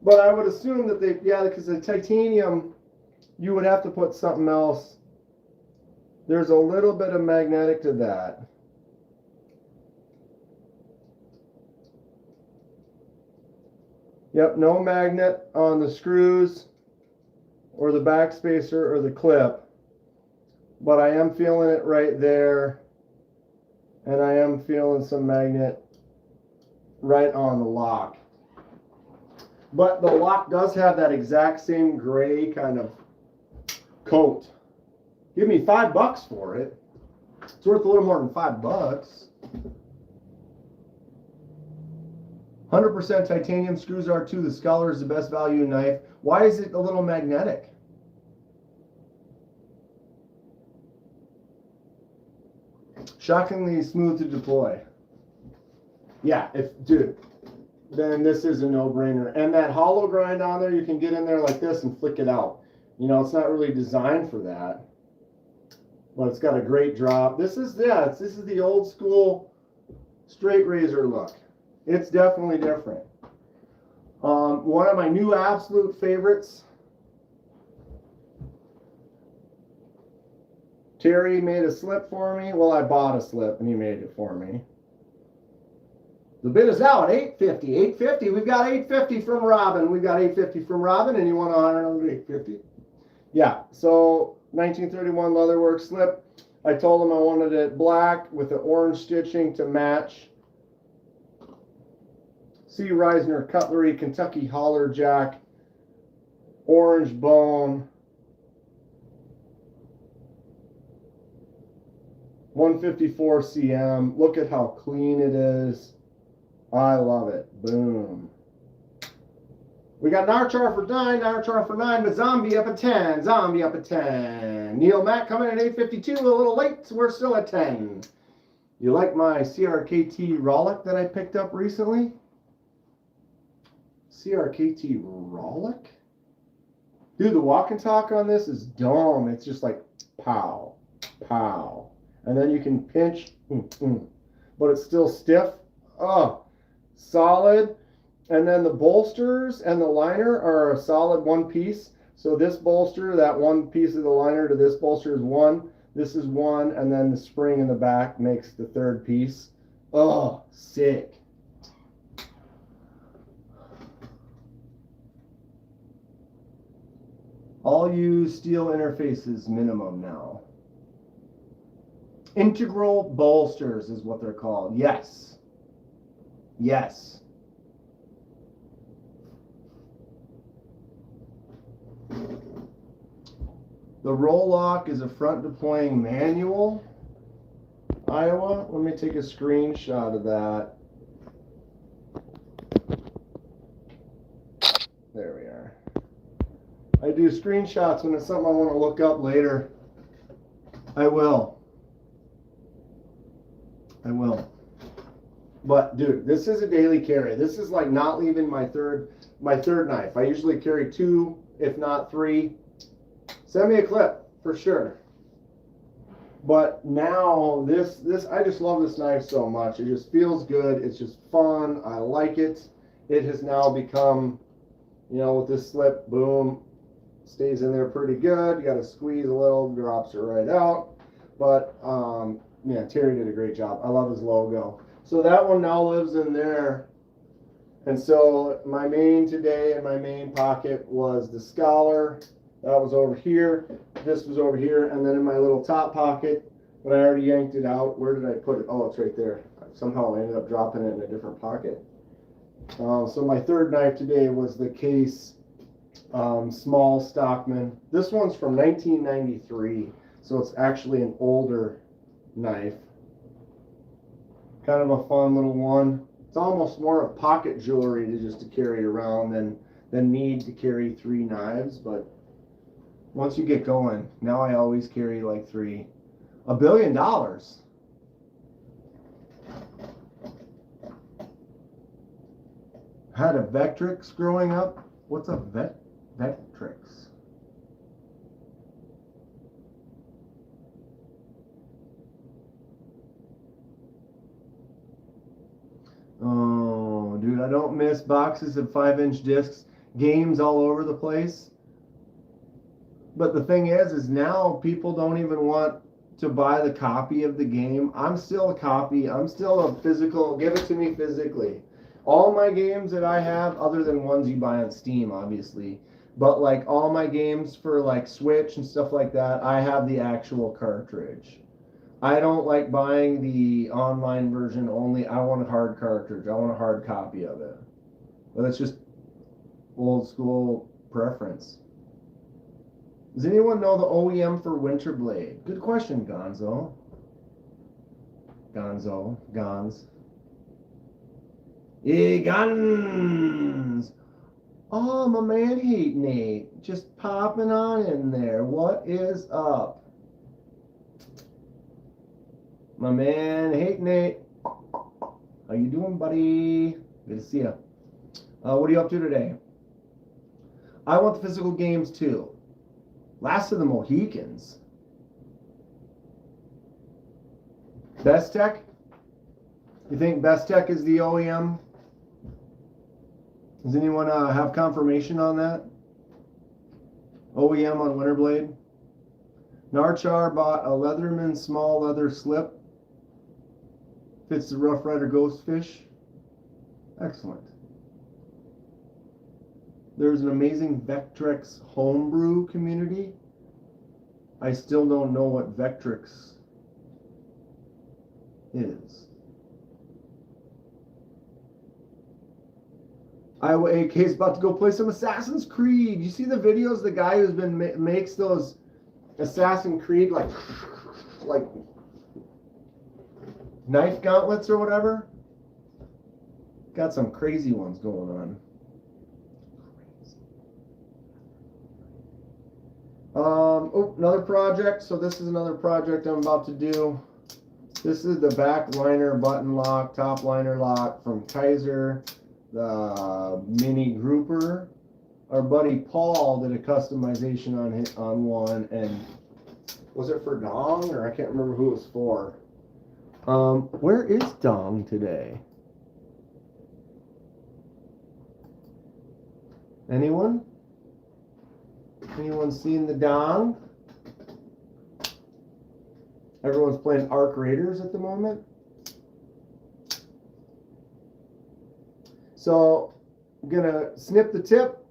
But I would assume that because the titanium, you would have to put something else. There's a little bit of magnetic to that. Yep, no magnet on the screws or the backspacer or the clip. But I am feeling it right there. And I am feeling some magnet right on the lock. But the lock does have that exact same gray kind of coat. Give me $5 for it. It's worth a little more than $5. 100% titanium screws are too. The Scholar is the best value knife. Why is it a little magnetic? Shockingly smooth to deploy. Yeah, then this is a no-brainer. And that hollow grind on there, you can get in there like this and flick it out. You know, it's not really designed for that. But it's got a great drop. This is the old school straight razor look. It's definitely different. One of my new absolute favorites. Terry made a slip for me. Well, I bought a slip and he made it for me. The bid is out, $850. $850. We've got $850 from Robin. We've got $850 from Robin, and you want to honor another $850? Yeah. So 1931 leatherwork slip. I told him I wanted it black with the orange stitching to match. C. Reisner Cutlery, Kentucky Holler Jack, orange bone, 154 cm. Look at how clean it is. I love it. Boom. We got Narchar for 9, Narchar for 9, but Zombie up at 10. Zombie up at 10. Neil Matt coming in at 852, a little late. We're still at 10. You like my CRKT Rollick that I picked up recently? CRKT Rollick? Dude, the walk and talk on this is dumb. It's just like pow, pow. And then you can pinch, but it's still stiff. Oh, solid. And then the bolsters and the liner are a solid one piece. So this bolster, that one piece of the liner to this bolster is one. This is one, and then the spring in the back makes the third piece. Oh, sick. All use steel interfaces minimum now. Integral bolsters is what they're called. Yes. Yes. The roll lock is a front deploying manual. Iowa, let me take a screenshot of that. I do screenshots when it's something I want to look up later. I will. But dude, this is a daily carry. This is like not leaving my third knife. I usually carry 2, if not 3. Send me a clip for sure. But now this I just love this knife so much. It just feels good. It's just fun. I like it. It has now become, you know, with this slip, boom, stays in there pretty good. You got to squeeze a little, drops it right out. But yeah, Terry did a great job. I love his logo. So that one now lives in there. And so my main today in my main pocket was the Scholar. That was over here. This was over here. And then in my little top pocket, but I already yanked it out. Where did I put it? Oh, it's right there. Somehow I ended up dropping it in a different pocket. So my third knife today was the Case Small Stockman. This one's from 1993. So it's actually an older knife. Kind of a fun little one. It's almost more of pocket jewelry to carry around than need to carry 3 knives. But once you get going, now I always carry like 3. $1 billion. Had a Vectrix growing up. What's a Vectrix? Oh, dude, I don't miss boxes of 5-inch discs, games all over the place. But the thing is now people don't even want to buy the copy of the game. I'm still a copy. I'm still a physical. Give it to me physically. All my games that I have, other than ones you buy on Steam, obviously, but like all my games for like Switch and stuff like that, I have the actual cartridge. I don't like buying the online version only. I want a hard cartridge. I want a hard copy of it. But that's just old school preference. Does anyone know the OEM for Winterblade? Good question, Gonzo. Gons. Hey, Gons! Oh, my man Hate Nate. Just popping on in there. What is up? My man Hate Nate. How you doing, buddy? Good to see you. What are you up to today? I want the physical games too. Last of the Mohicans. Best Tech? You think Best Tech is the OEM? Does anyone have confirmation on that? OEM on Winterblade? Narchar bought a Leatherman small leather slip. Fits the Rough Rider Ghostfish. Excellent. There's an amazing Vectrix homebrew community. I still don't know what Vectrix is. Iowa AK is about to go play some Assassin's Creed. You see the videos? The guy who's been makes those Assassin's Creed like knife gauntlets or whatever. Got some crazy ones going on. Oh, another project. So this is another project I'm about to do. This is the back liner button lock, top liner lock from Kaiser, the mini grouper. Our buddy Paul did a customization on one, and was it for Dong, or I can't remember who it was for. Where is Dong today? Anyone? Anyone seen the Dong? Everyone's playing Arc Raiders at the moment. So I'm gonna snip the tip,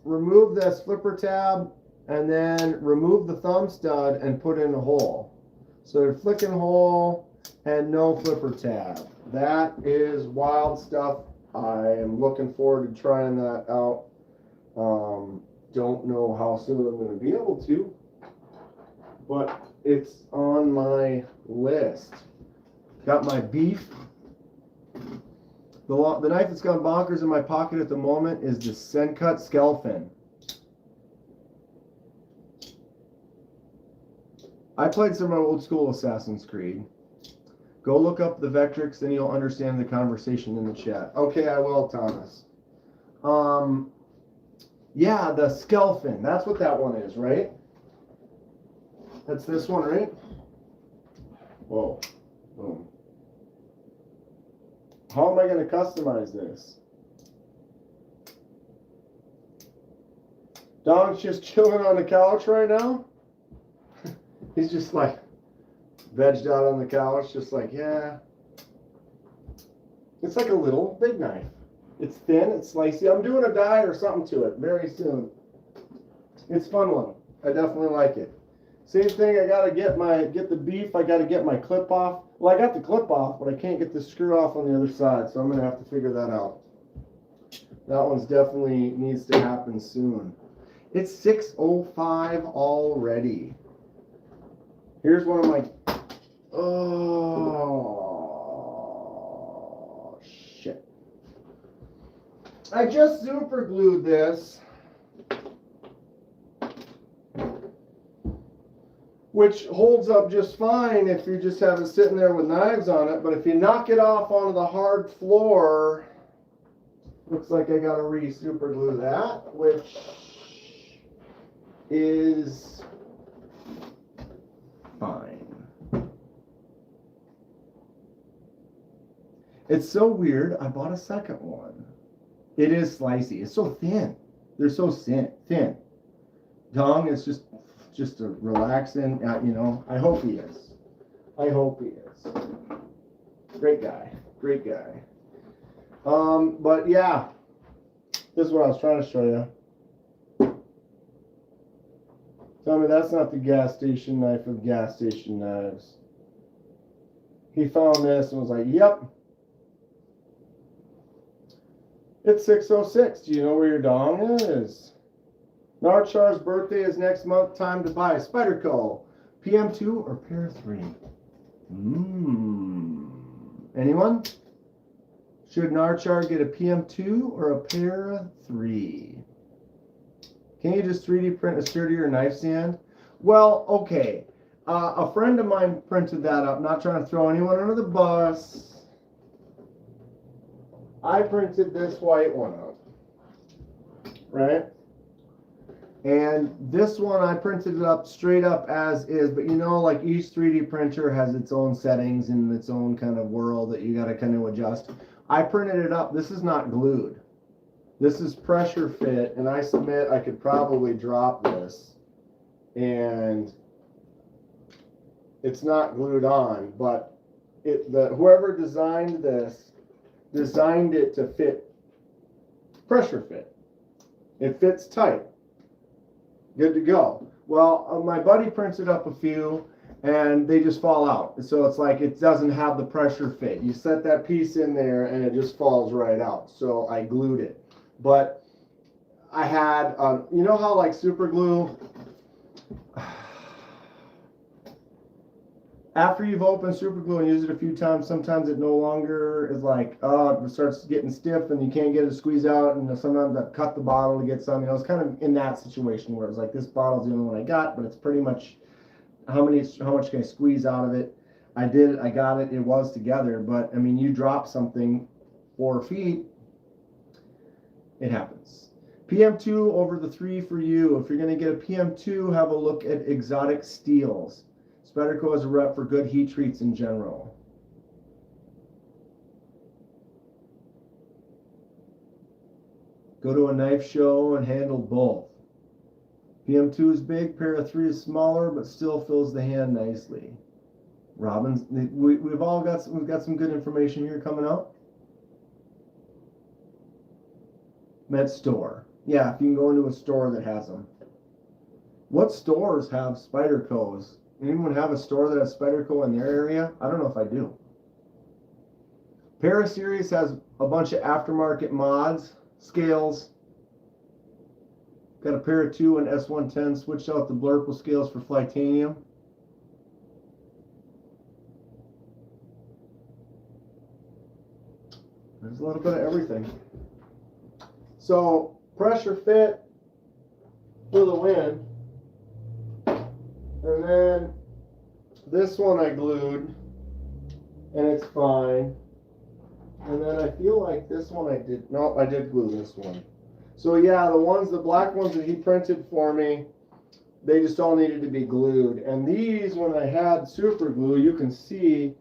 remove this flipper tab, and then remove the thumb stud and put in a hole. So a flicking hole and no flipper tab. That is wild stuff. I am looking forward to trying that out. Don't know how soon I'm going to be able to, but it's on my list. Got my beef. The knife that's gone bonkers in my pocket at the moment is the Sencut Skelfin. I played some old school Assassin's Creed. Go look up the Vectrix, then you'll understand the conversation in the chat. Okay, I will, Thomas. Yeah, the Skelfin. That's what that one is, right? That's this one, right? Whoa. Boom. How am I going to customize this? Dog's just chilling on the couch right now. He's just like vegged out on the couch, just like, yeah. It's like a little big knife. It's thin, it's slicey. I'm doing a dye or something to it very soon. It's a fun one. I definitely like it. Same thing, I gotta get the beef, I gotta get my clip off. Well, I got the clip off, but I can't get the screw off on the other side, so I'm gonna have to figure that out. That one's definitely needs to happen soon. It's 6:05 already. Here's one of my, oh, shit. I just super glued this, which holds up just fine if you just have it sitting there with knives on it, but if you knock it off onto the hard floor, looks like I gotta re-super glue that, which is fine. It's so weird, I bought a second one. It is slicey, it's so thin. They're so thin. Dong is just a relaxing, you know, I hope he is. I hope he is. Great guy. Great guy. But yeah, this is what I was trying to show you. Tell me that's not the gas station knife of gas station knives. He found this and was like, yep. It's 6:06. Do you know where your dong is? Narchar's birthday is next month. Time to buy Spyderco. PM2 or pair 3? Anyone? Should Narchar get a PM2 or a pair 3? Can you just 3D print a sturdier knife stand? Well, okay. A friend of mine printed that up. Not trying to throw anyone under the bus. I printed this white one up. Right? And this one, I printed it up straight up as is, but you know, like each 3D printer has its own settings and its own kind of world that you got to kind of adjust. I printed it up. This is not glued. This is pressure fit, and I submit I could probably drop this, and it's not glued on, but whoever designed this designed it to fit, pressure fit. It fits tight. Good to go. Well, my buddy printed up a few and they just fall out. So it's like it doesn't have the pressure fit. You set that piece in there and it just falls right out. So I glued it. But I had, you know how like super glue, after you've opened super glue and used it a few times, sometimes it no longer is like, oh, it starts getting stiff and you can't get it to squeeze out. And sometimes I cut the bottle to get some. You know, it's kind of in that situation where it's like, this bottle's the only one I got, but it's pretty much how much can I squeeze out of it? I did, I got it, it was together. But I mean, you drop something 4 feet, it happens. PM2 over the 3 for you. If you're going to get a PM2, have a look at Exotic Steels. Spyderco is a rep for good heat treats in general. Go to a knife show and handle both. PM2 is big, pair of 3 is smaller, but still fills the hand nicely. Robbins, we've got some good information here coming out. Med store. Yeah, if you can go into a store that has them. What stores have Spydercos? Anyone have a store that has Spyderco in their area? I don't know if I do. Paraseries has a bunch of aftermarket mods, scales. Got a pair of 2 and S110. Switched out the blurple scales for Flytanium. There's a little bit of everything. So pressure fit for the win. And then This one I glued, and it's fine. And then I feel like this one I did, no, I did glue this one. So yeah, the black ones that he printed for me, they just all needed to be glued. And these, when I had super glue, you can see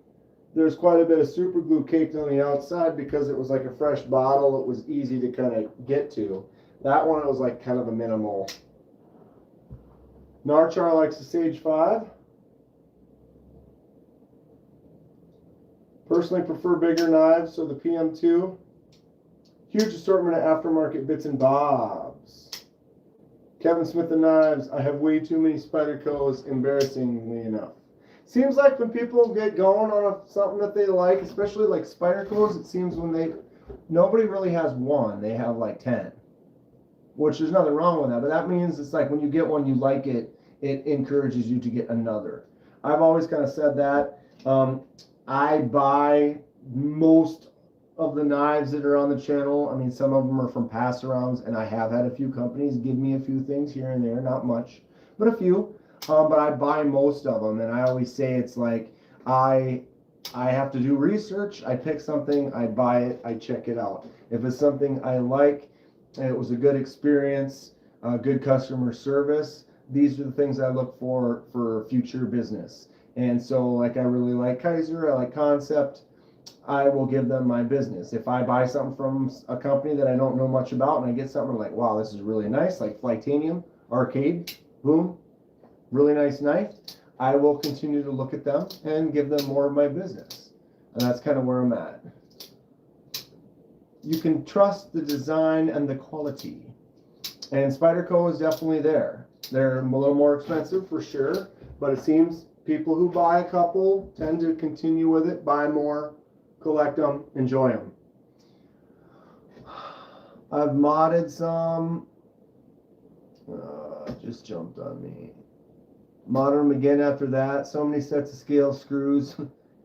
there's quite a bit of super glue caked on the outside because it was like a fresh bottle. It was easy to kind of get to. That one, it was like kind of a minimal. Narchar likes the Sage 5. Personally prefer bigger knives, so the PM2. Huge assortment of aftermarket bits and bobs. Kevin Smith and knives. I have way too many Spydercos, embarrassingly enough. Seems like when people get going on something that they like, especially like Spydercos, it seems nobody really has one. They have like 10. Which there's nothing wrong with that, but that means it's like when you get one, you like it, it encourages you to get another. I've always kind of said that. I buy most of the knives that are on the channel. I mean, some of them are from pass-arounds, and I have had a few companies give me a few things here and there, not much, but a few. But I buy most of them, and I always say it's like I have to do research. I pick something, I buy it, I check it out. If it's something I like, and it was a good experience, good customer service, these are the things I look for future business. And so, like, I really like Kaiser, I like Concept, I will give them my business. If I buy something from a company that I don't know much about and I get something like, wow, this is really nice, like Flightanium, Arcade, boom, really nice knife, I will continue to look at them and give them more of my business. And that's kind of where I'm at. You can trust the design and the quality. And Spyderco is definitely there. They're a little more expensive for sure, but it seems people who buy a couple tend to continue with it, buy more, collect them, enjoy them. I've modded some. Just jumped on me. Modded them again after that. So many sets of scales, screws.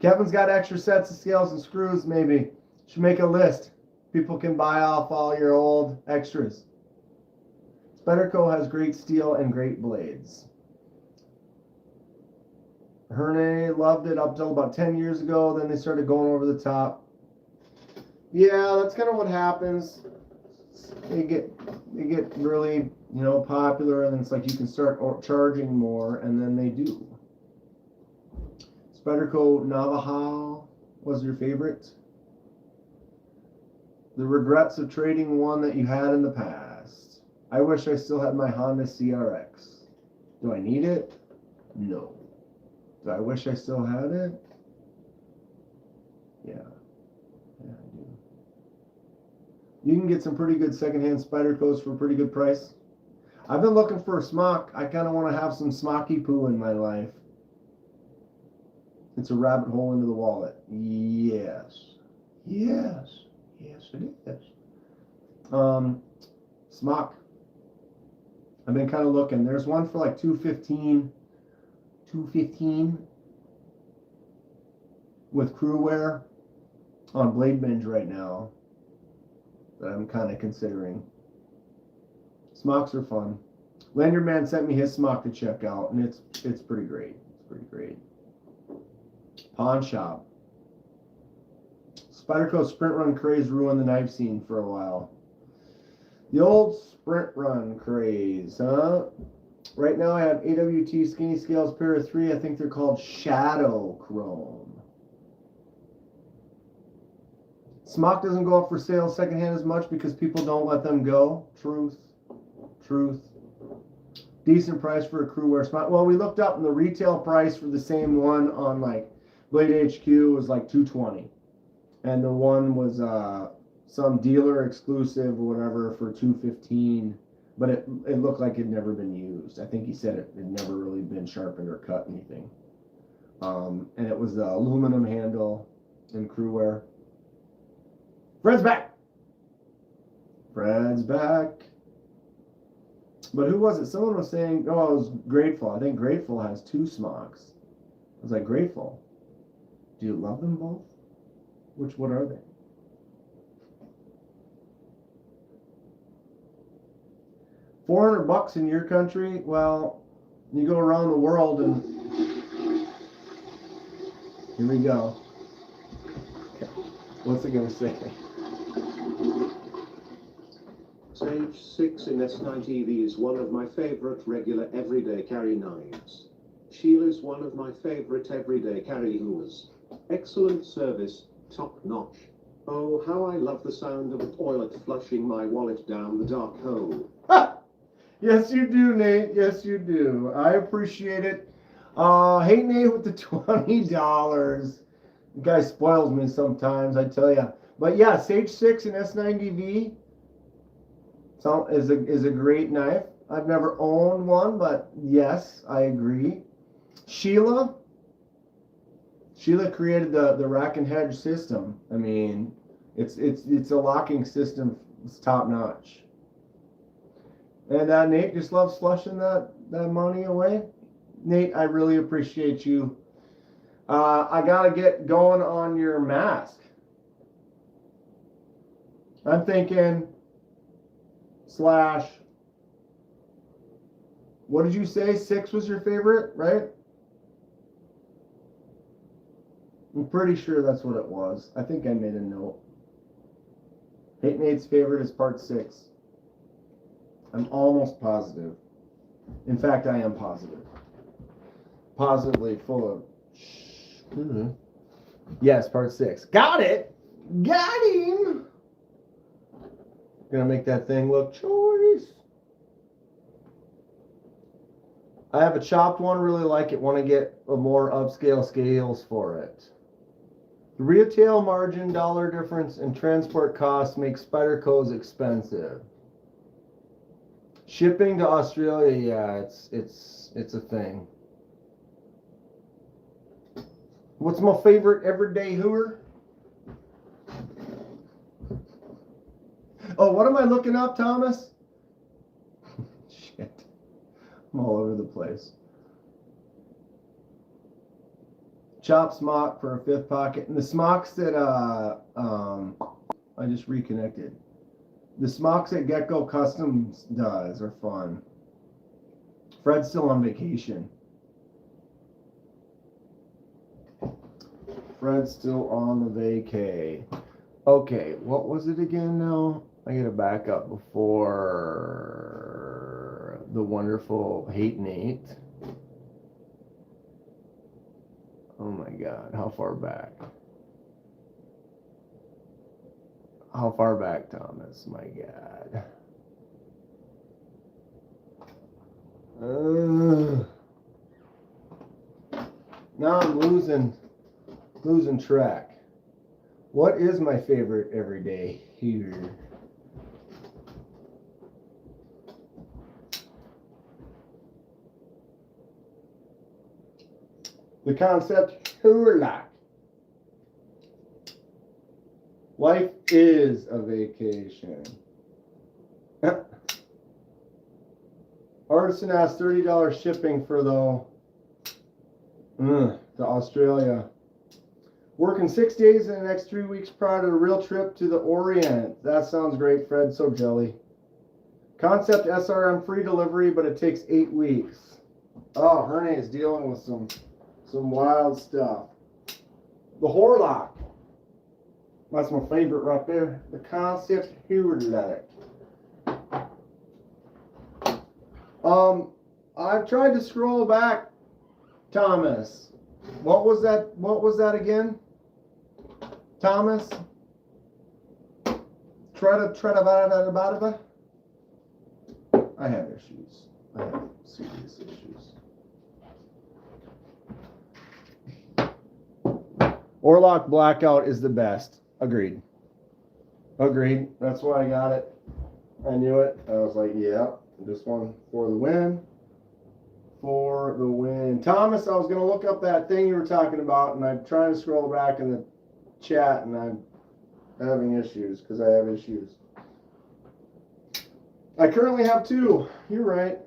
Kevin's got extra sets of scales and screws, maybe. Should make a list. People can buy off all your old extras. Spyderco has great steel and great blades. Herne loved it up till about 10 years ago. Then they started going over the top. Yeah, that's kind of what happens. They get really, popular, and then it's like you can start charging more, and then they do. Spyderco Navajo was your favorite? The regrets of trading one that you had in the past. I wish I still had my Honda CRX. Do I need it? No. Do I wish I still had it? Yeah. Yeah, I do. You can get some pretty good secondhand Spydercos for a pretty good price. I've been looking for a smock. I kind of want to have some smocky poo in my life. It's a rabbit hole into the wallet. Yes. Yes. Yes, it is. Smock. I've been kind of looking. There's one for like $215 with crew wear on Blade Binge right now that I'm kind of considering. Smocks are fun. Lanyard Man sent me his smock to check out, and it's pretty great. It's pretty great. Pawn shop. Spyderco Sprint Run craze ruined the knife scene for a while. The old Sprint Run craze, huh? Right now I have AWT Skinny Scales pair of 3. I think they're called Shadow Chrome. Smock doesn't go up for sale secondhand as much because people don't let them go. Truth. Decent price for a crew wear smock. Well, we looked up and the retail price for the same one on like Blade HQ was like $220. And the one was some dealer exclusive or whatever for $215, but it looked like it had never been used. I think he said it had never really been sharpened or cut anything. And it was the aluminum handle and crew wear. Fred's back. But who was it? Someone was saying, oh, it was Grateful. I think Grateful has 2 smocks. I was like, Grateful, do you love them both? What are they? $400 in your country? Well, you go around the world and Here we go. Okay. What's it gonna say? Sage 6 in S90V is one of my favorite regular everyday carry knives. Shield is one of my favorite everyday carry hammers. Excellent service, top notch. Oh, how I love the sound of a toilet flushing my wallet down the dark hole. Yes, you do, Nate. Yes, you do. I appreciate it. Hey, Nate, with the $20. You guy spoils me sometimes, I tell you. But yeah, Sage 6 and S90V is a great knife. I've never owned one, but yes, I agree. Sheila created the rack and hedge system. I mean, it's a locking system. It's top notch. And Nate just loves flushing that money away. Nate, I really appreciate you. I gotta get going on your mask. I'm thinking / what did you say? 6 was your favorite, right? I'm pretty sure that's what it was. I think I made a note. Nate's favorite is part 6. I'm almost positive. In fact, I am positive. Positively full of. Yes, part 6. Got it. Got him. Gonna make that thing look choice. I have a chopped one. Really like it. Want to get a more upscale scales for it. The retail margin dollar difference and transport costs make Spyderco's expensive. Shipping to Australia, yeah, it's a thing. What's my favorite everyday hooer? Oh, what am I looking up, Thomas? Shit. I'm all over the place. Chop smock for a 5th pocket. And the smocks that I just reconnected. The smocks that Gecko Customs does are fun. Fred's still on vacation. Fred's still on the vacay. Okay, what was it again now? I gotta back up before the wonderful Hate Nate. Oh my God, how far back? How far back, Thomas? My God. Now I'm losing track. What is my favorite everyday here? The concept Hurlock. Life is a vacation. Artisan asked $30 shipping for to Australia. Working 6 days in the next 3 weeks prior to a real trip to the Orient. That sounds great, Fred. So jelly. Concept SRM free delivery, but it takes 8 weeks. Oh, Herne is dealing with some wild stuff. The Horlock. That's my favorite right there. The concept Horlock. I've tried to scroll back, Thomas. What was that? What was that again? Thomas? Try to I have issues. I have serious issues. Orlock Blackout is the best. Agreed. That's why I got it. I knew it. I was like, yeah, this one for the win. For the win. Thomas, I was going to look up that thing you were talking about, and I'm trying to scroll back in the chat, and I'm having issues because I have issues. I currently have 2. You're right.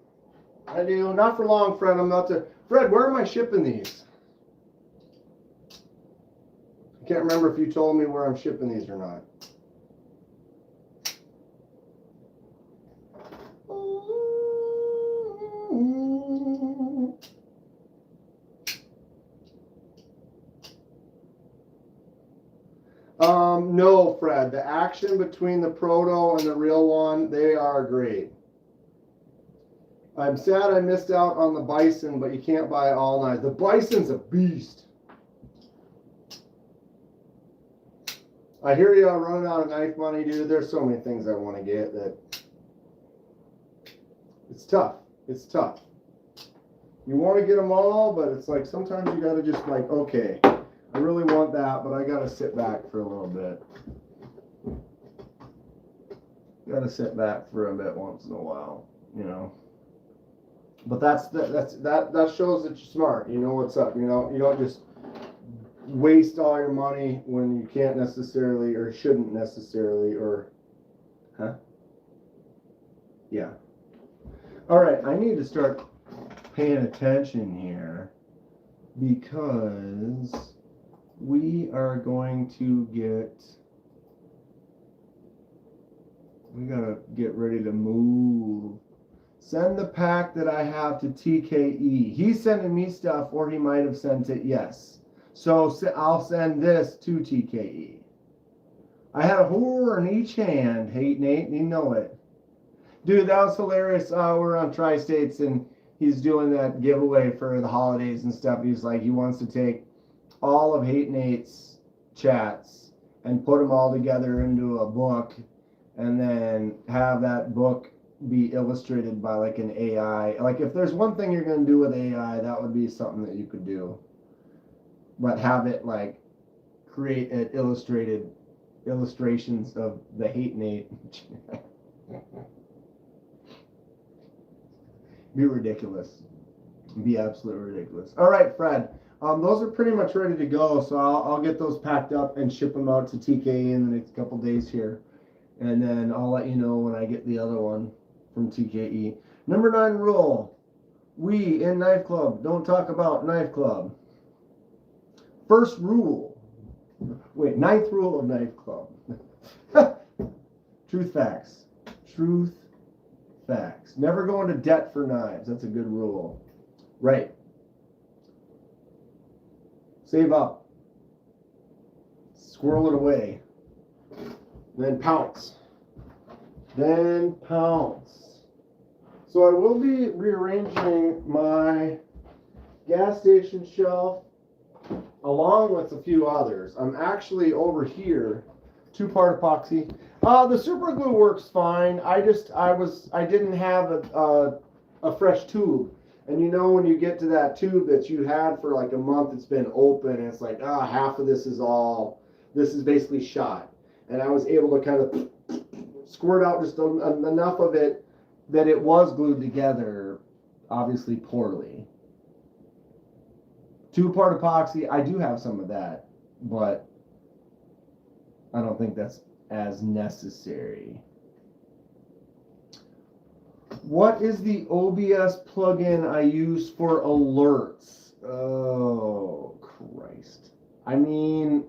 I do. Not for long, Fred. I'm about to. Fred, where am I shipping these? I can't remember if you told me where I'm shipping these or not. Fred. The action between the proto and the real one, they are great. I'm sad I missed out on the bison, but you can't buy all knives. The bison's a beast. I hear you running out of knife money, dude. There's so many things I want to get that it's tough. It's tough. You want to get them all, but it's like sometimes you got to just like, okay, I really want that, but I got to sit back for a little bit. Got to sit back for a bit once in a while, you know. But that shows that you're smart. You know what's up. You know, you don't just waste all your money when you can't necessarily or shouldn't necessarily or, huh? Yeah. All right, I need to start paying attention here because we are going to we gotta get ready to move. Send the pack that I have to TKE. He's sending me stuff, or he might have sent it, yes. So I'll send this to TKE. I had a whore in each hand. Hey, Nate, you know it. Dude, that was hilarious. We're on Tri-States, and he's doing that giveaway for the holidays and stuff. He's like, he wants to take all of Hate Nate's chats and put them all together into a book, and then have that book be illustrated by like an AI. Like if there's one thing you're going to do with AI, that would be something that you could do. But have it like create an illustrations of the Hate Nate. Be ridiculous. Be absolutely ridiculous. All right, Fred. Those are pretty much ready to go, so I'll get those packed up and ship them out to TKE in the next couple days here. And then I'll let you know when I get the other one from TKE. Number 9 rule. We in Knife Club don't talk about Knife Club. First rule. Wait, 9th rule of Knife Club. Truth facts. Truth facts. Never go into debt for knives. That's a good rule. Right. Save up. Squirrel it away. Then pounce. Then pounce. So I will be rearranging my gas station shelf along with a few others. I'm actually over here, 2-part epoxy. The super glue works fine. I didn't have a fresh tube. And you know when you get to that tube that you had for like a month, it's been open, and it's like, half of this is basically shot. And I was able to kind of squirt out just enough of it that it was glued together, obviously poorly. 2-part epoxy, I do have some of that, but I don't think that's as necessary. What is the OBS plugin I use for alerts? Oh, Christ. I mean,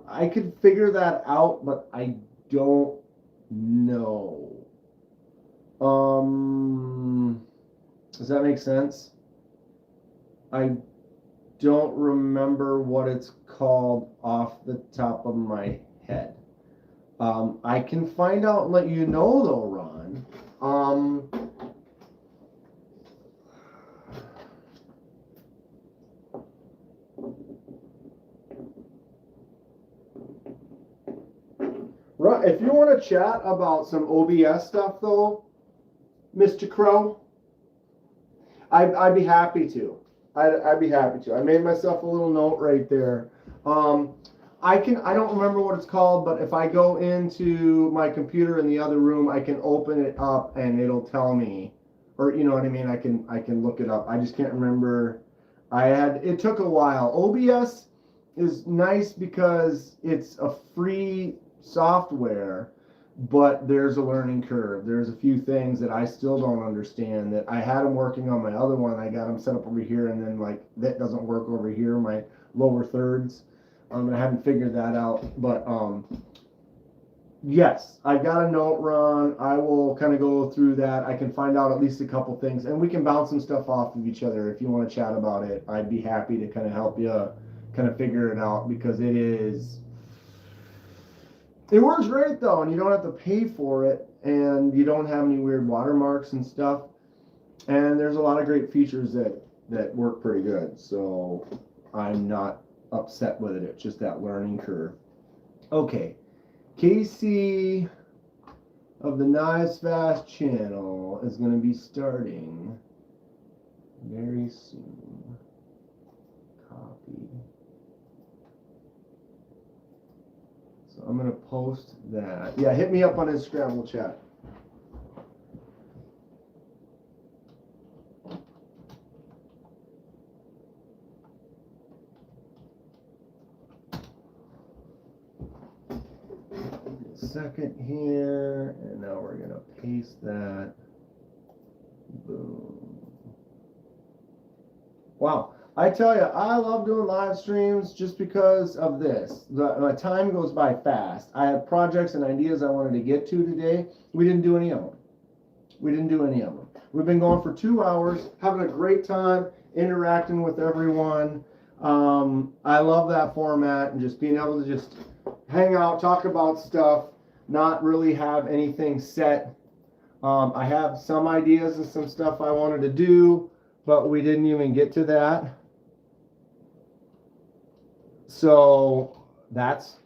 I could figure that out, but I don't know. Does that make sense? I don't remember what it's called off the top of my head. I can find out and let you know though, Ron. If you want to chat about some OBS stuff though, Mr. Crow, I'd be happy to. I'd be happy to. I made myself a little note right there. I don't remember what it's called, but if I go into my computer in the other room, I can open it up and it'll tell me, or you know what I mean? I can look it up. I just can't remember. It took a while. OBS is nice because it's a free software, but there's a learning curve. There's a few things that I still don't understand that I had them working on my other one. I got them set up over here, and then like that doesn't work over here, my lower thirds. I haven't figured that out, but yes, I got a note, Ron. I will kind of go through that. I can find out at least a couple things, and we can bounce some stuff off of each other. If you want to chat about it, I'd be happy to kind of help you kind of figure it out, because it is It works great though, and you don't have to pay for it, and you don't have any weird watermarks and stuff. And there's a lot of great features that work pretty good. So I'm not upset with it. It's just that learning curve. Okay, Casey of the Knives Fast channel is going to be starting very soon. Copy. So I'm going to post that. Yeah, hit me up on Instagram. We'll chat. Second here, and now we're gonna paste that. Boom. Wow, I tell you, I love doing live streams just because of this. My time goes by fast. I have projects and ideas I wanted to get to today. We didn't do any of them. We've been going for 2 hours, having a great time, interacting with everyone. I love that format and just being able to just hang out, talk about stuff, not really have anything set. I have some ideas and some stuff I wanted to do, but we didn't even get to that. So that's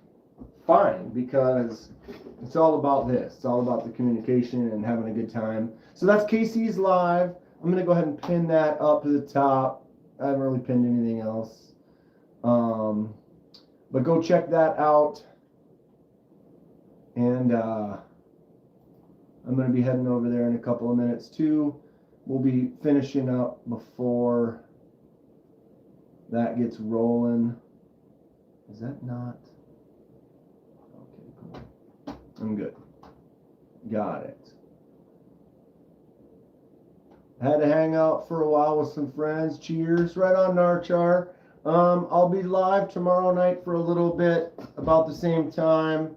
fine because it's all about this. It's all about the communication and having a good time. So that's Casey's live. I'm going to go ahead and pin that up to the top. I haven't really pinned anything else. But go check that out. And I'm going to be heading over there in a couple of minutes too. We'll be finishing up before that gets rolling. Is that not? Okay, cool. I'm good. Got it. Had to hang out for a while with some friends. Cheers. Right on, Narchar. I'll be live tomorrow night for a little bit, about the same time.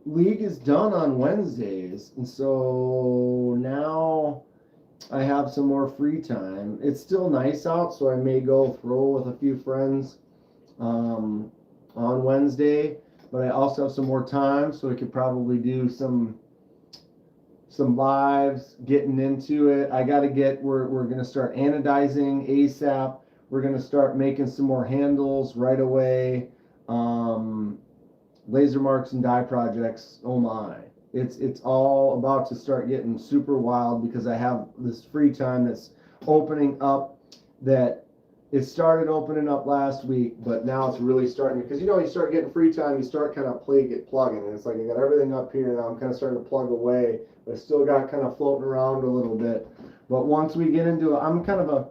League is done on Wednesdays, and so now I have some more free time. It's still nice out, so I may go throw with a few friends on Wednesday, but I also have some more time, so we could probably do some lives, getting into it. I got to we're going to start anodizing ASAP. We're going to start making some more handles right away. Laser marks and die projects, oh my. It's all about to start getting super wild because I have this free time that's opening up. That it started opening up last week, but now it's really starting, because you start getting free time, you start kind of plugging, and it's like I got everything up here now. I'm kind of starting to plug away, but I still got kind of floating around a little bit. But once we get into it, I'm kind of a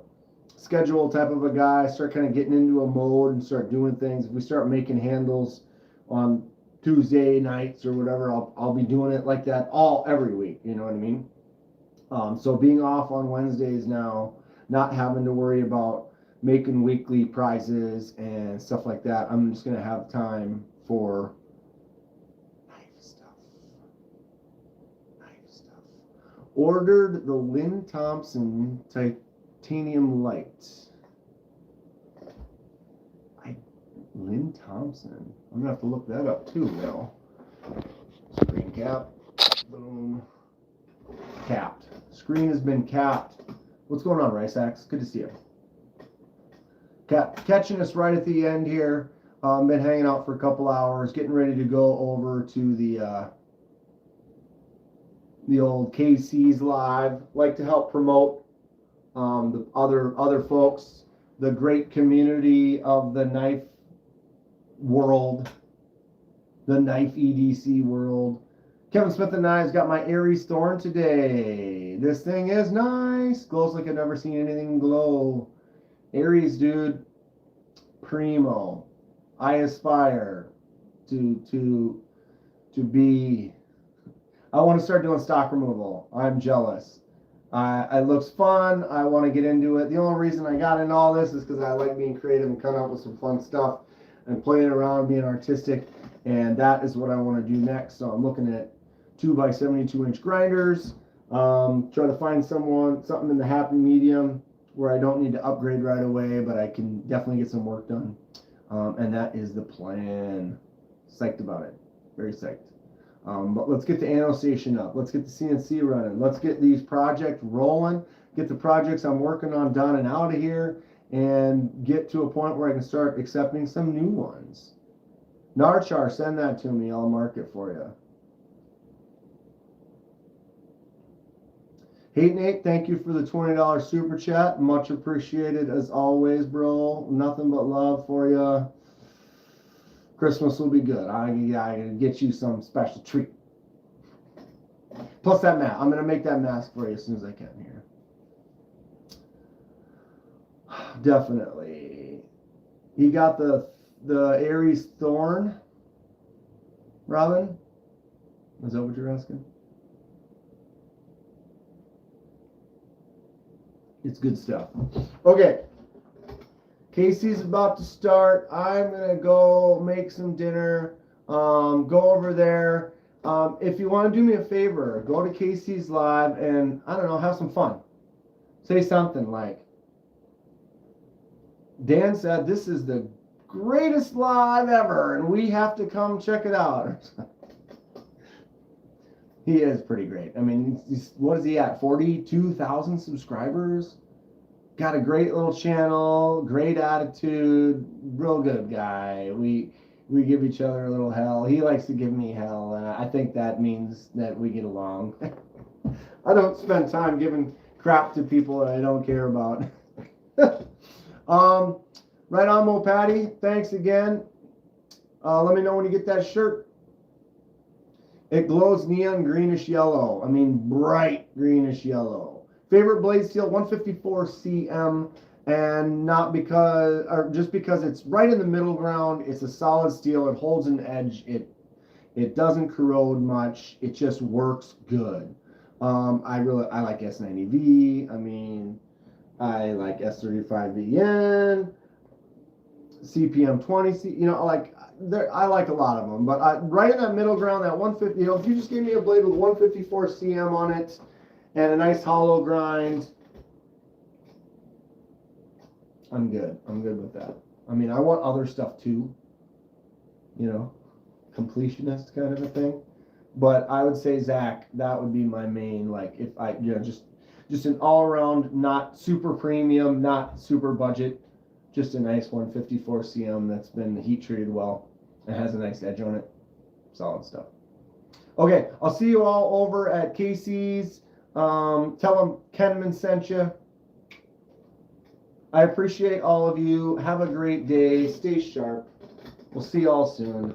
schedule type of a guy. I start kind of getting into a mode and start doing things. If we start making handles on Tuesday nights or whatever, I'll be doing it like that every week. You know what I mean? So being off on Wednesdays now, not having to worry about making weekly prizes and stuff like that. I'm just gonna have time for knife stuff. Ordered the Lynn Thompson titanium light. Lynn Thompson. I'm gonna have to look that up too now. Screen cap. Boom. Capped. Screen has been capped. What's going on, Rice Axe? Good to see you. Catching us right at the end here. Been hanging out for a couple hours, getting ready to go over to the old KC's live. Like to help promote the other folks, the great community of the knife world, the knife EDC world. Kevin Smith and I's got my Aries Thorn today. This thing is nice. Glows like I've never seen anything glow. Aries, dude, primo. I aspire to be. I want to start doing stock removal. I'm jealous. It looks fun. I want to get into it. The only reason I got into all this is because I like being creative and coming up with some fun stuff and playing around, being artistic, and that is what I want to do next. So I'm looking at 2x72-inch grinders. Try to find something in the happy medium where I don't need to upgrade right away, but I can definitely get some work done. And that is the plan. Psyched about it. Very psyched. But let's get the anno station up. Let's get the CNC running. Let's get these projects rolling. Get the projects I'm working on done and out of here, and get to a point where I can start accepting some new ones. Narchar, send that to me. I'll mark it for you. Hey Nate, thank you for the $20 super chat. Much appreciated as always, bro. Nothing but love for you. Christmas will be good. I can get you some special treat. Plus that mask. I'm going to make that mask for you as soon as I can here. Definitely. You got the Aries Thorn, Robin? Is that what you're asking? It's good stuff. Okay. Casey's about to start. I'm going to go make some dinner. Go over there. If you want to do me a favor, go to Casey's live and, I don't know, have some fun. Say something like, Dan said this is the greatest live ever and we have to come check it out. He is pretty great. I mean, what is he at? 42,000 subscribers? Got a great little channel, great attitude, real good guy. We give each other a little hell. He likes to give me hell, and I think that means that we get along. I don't spend time giving crap to people that I don't care about. Right on, Mo Patty. Thanks again. Let me know when you get that shirt. It glows neon greenish yellow. I mean, bright greenish yellow. Favorite blade steel, 154 cm, and not because, or just because it's right in the middle ground. It's a solid steel. It holds an edge. It doesn't corrode much. It just works good. I like S90V. I mean, I like S35VN, CPM 20. You know, I like a lot of them, but right in that middle ground, that 150. You know, if you just gave me a blade with 154 cm on it and a nice hollow grind, I'm good. I'm good with that. I mean, I want other stuff too. You know, completionist kind of a thing. But I would say, Zach, that would be my main, like, if I, you know, just an all-around, not super premium, not super budget, just a nice 154 cm that's been heat treated well and has a nice edge on it. Solid stuff. Okay, I'll see you all over at Casey's. Tell them Kenman sent you. I appreciate all of you. Have a great day. Stay sharp. We'll see you all soon.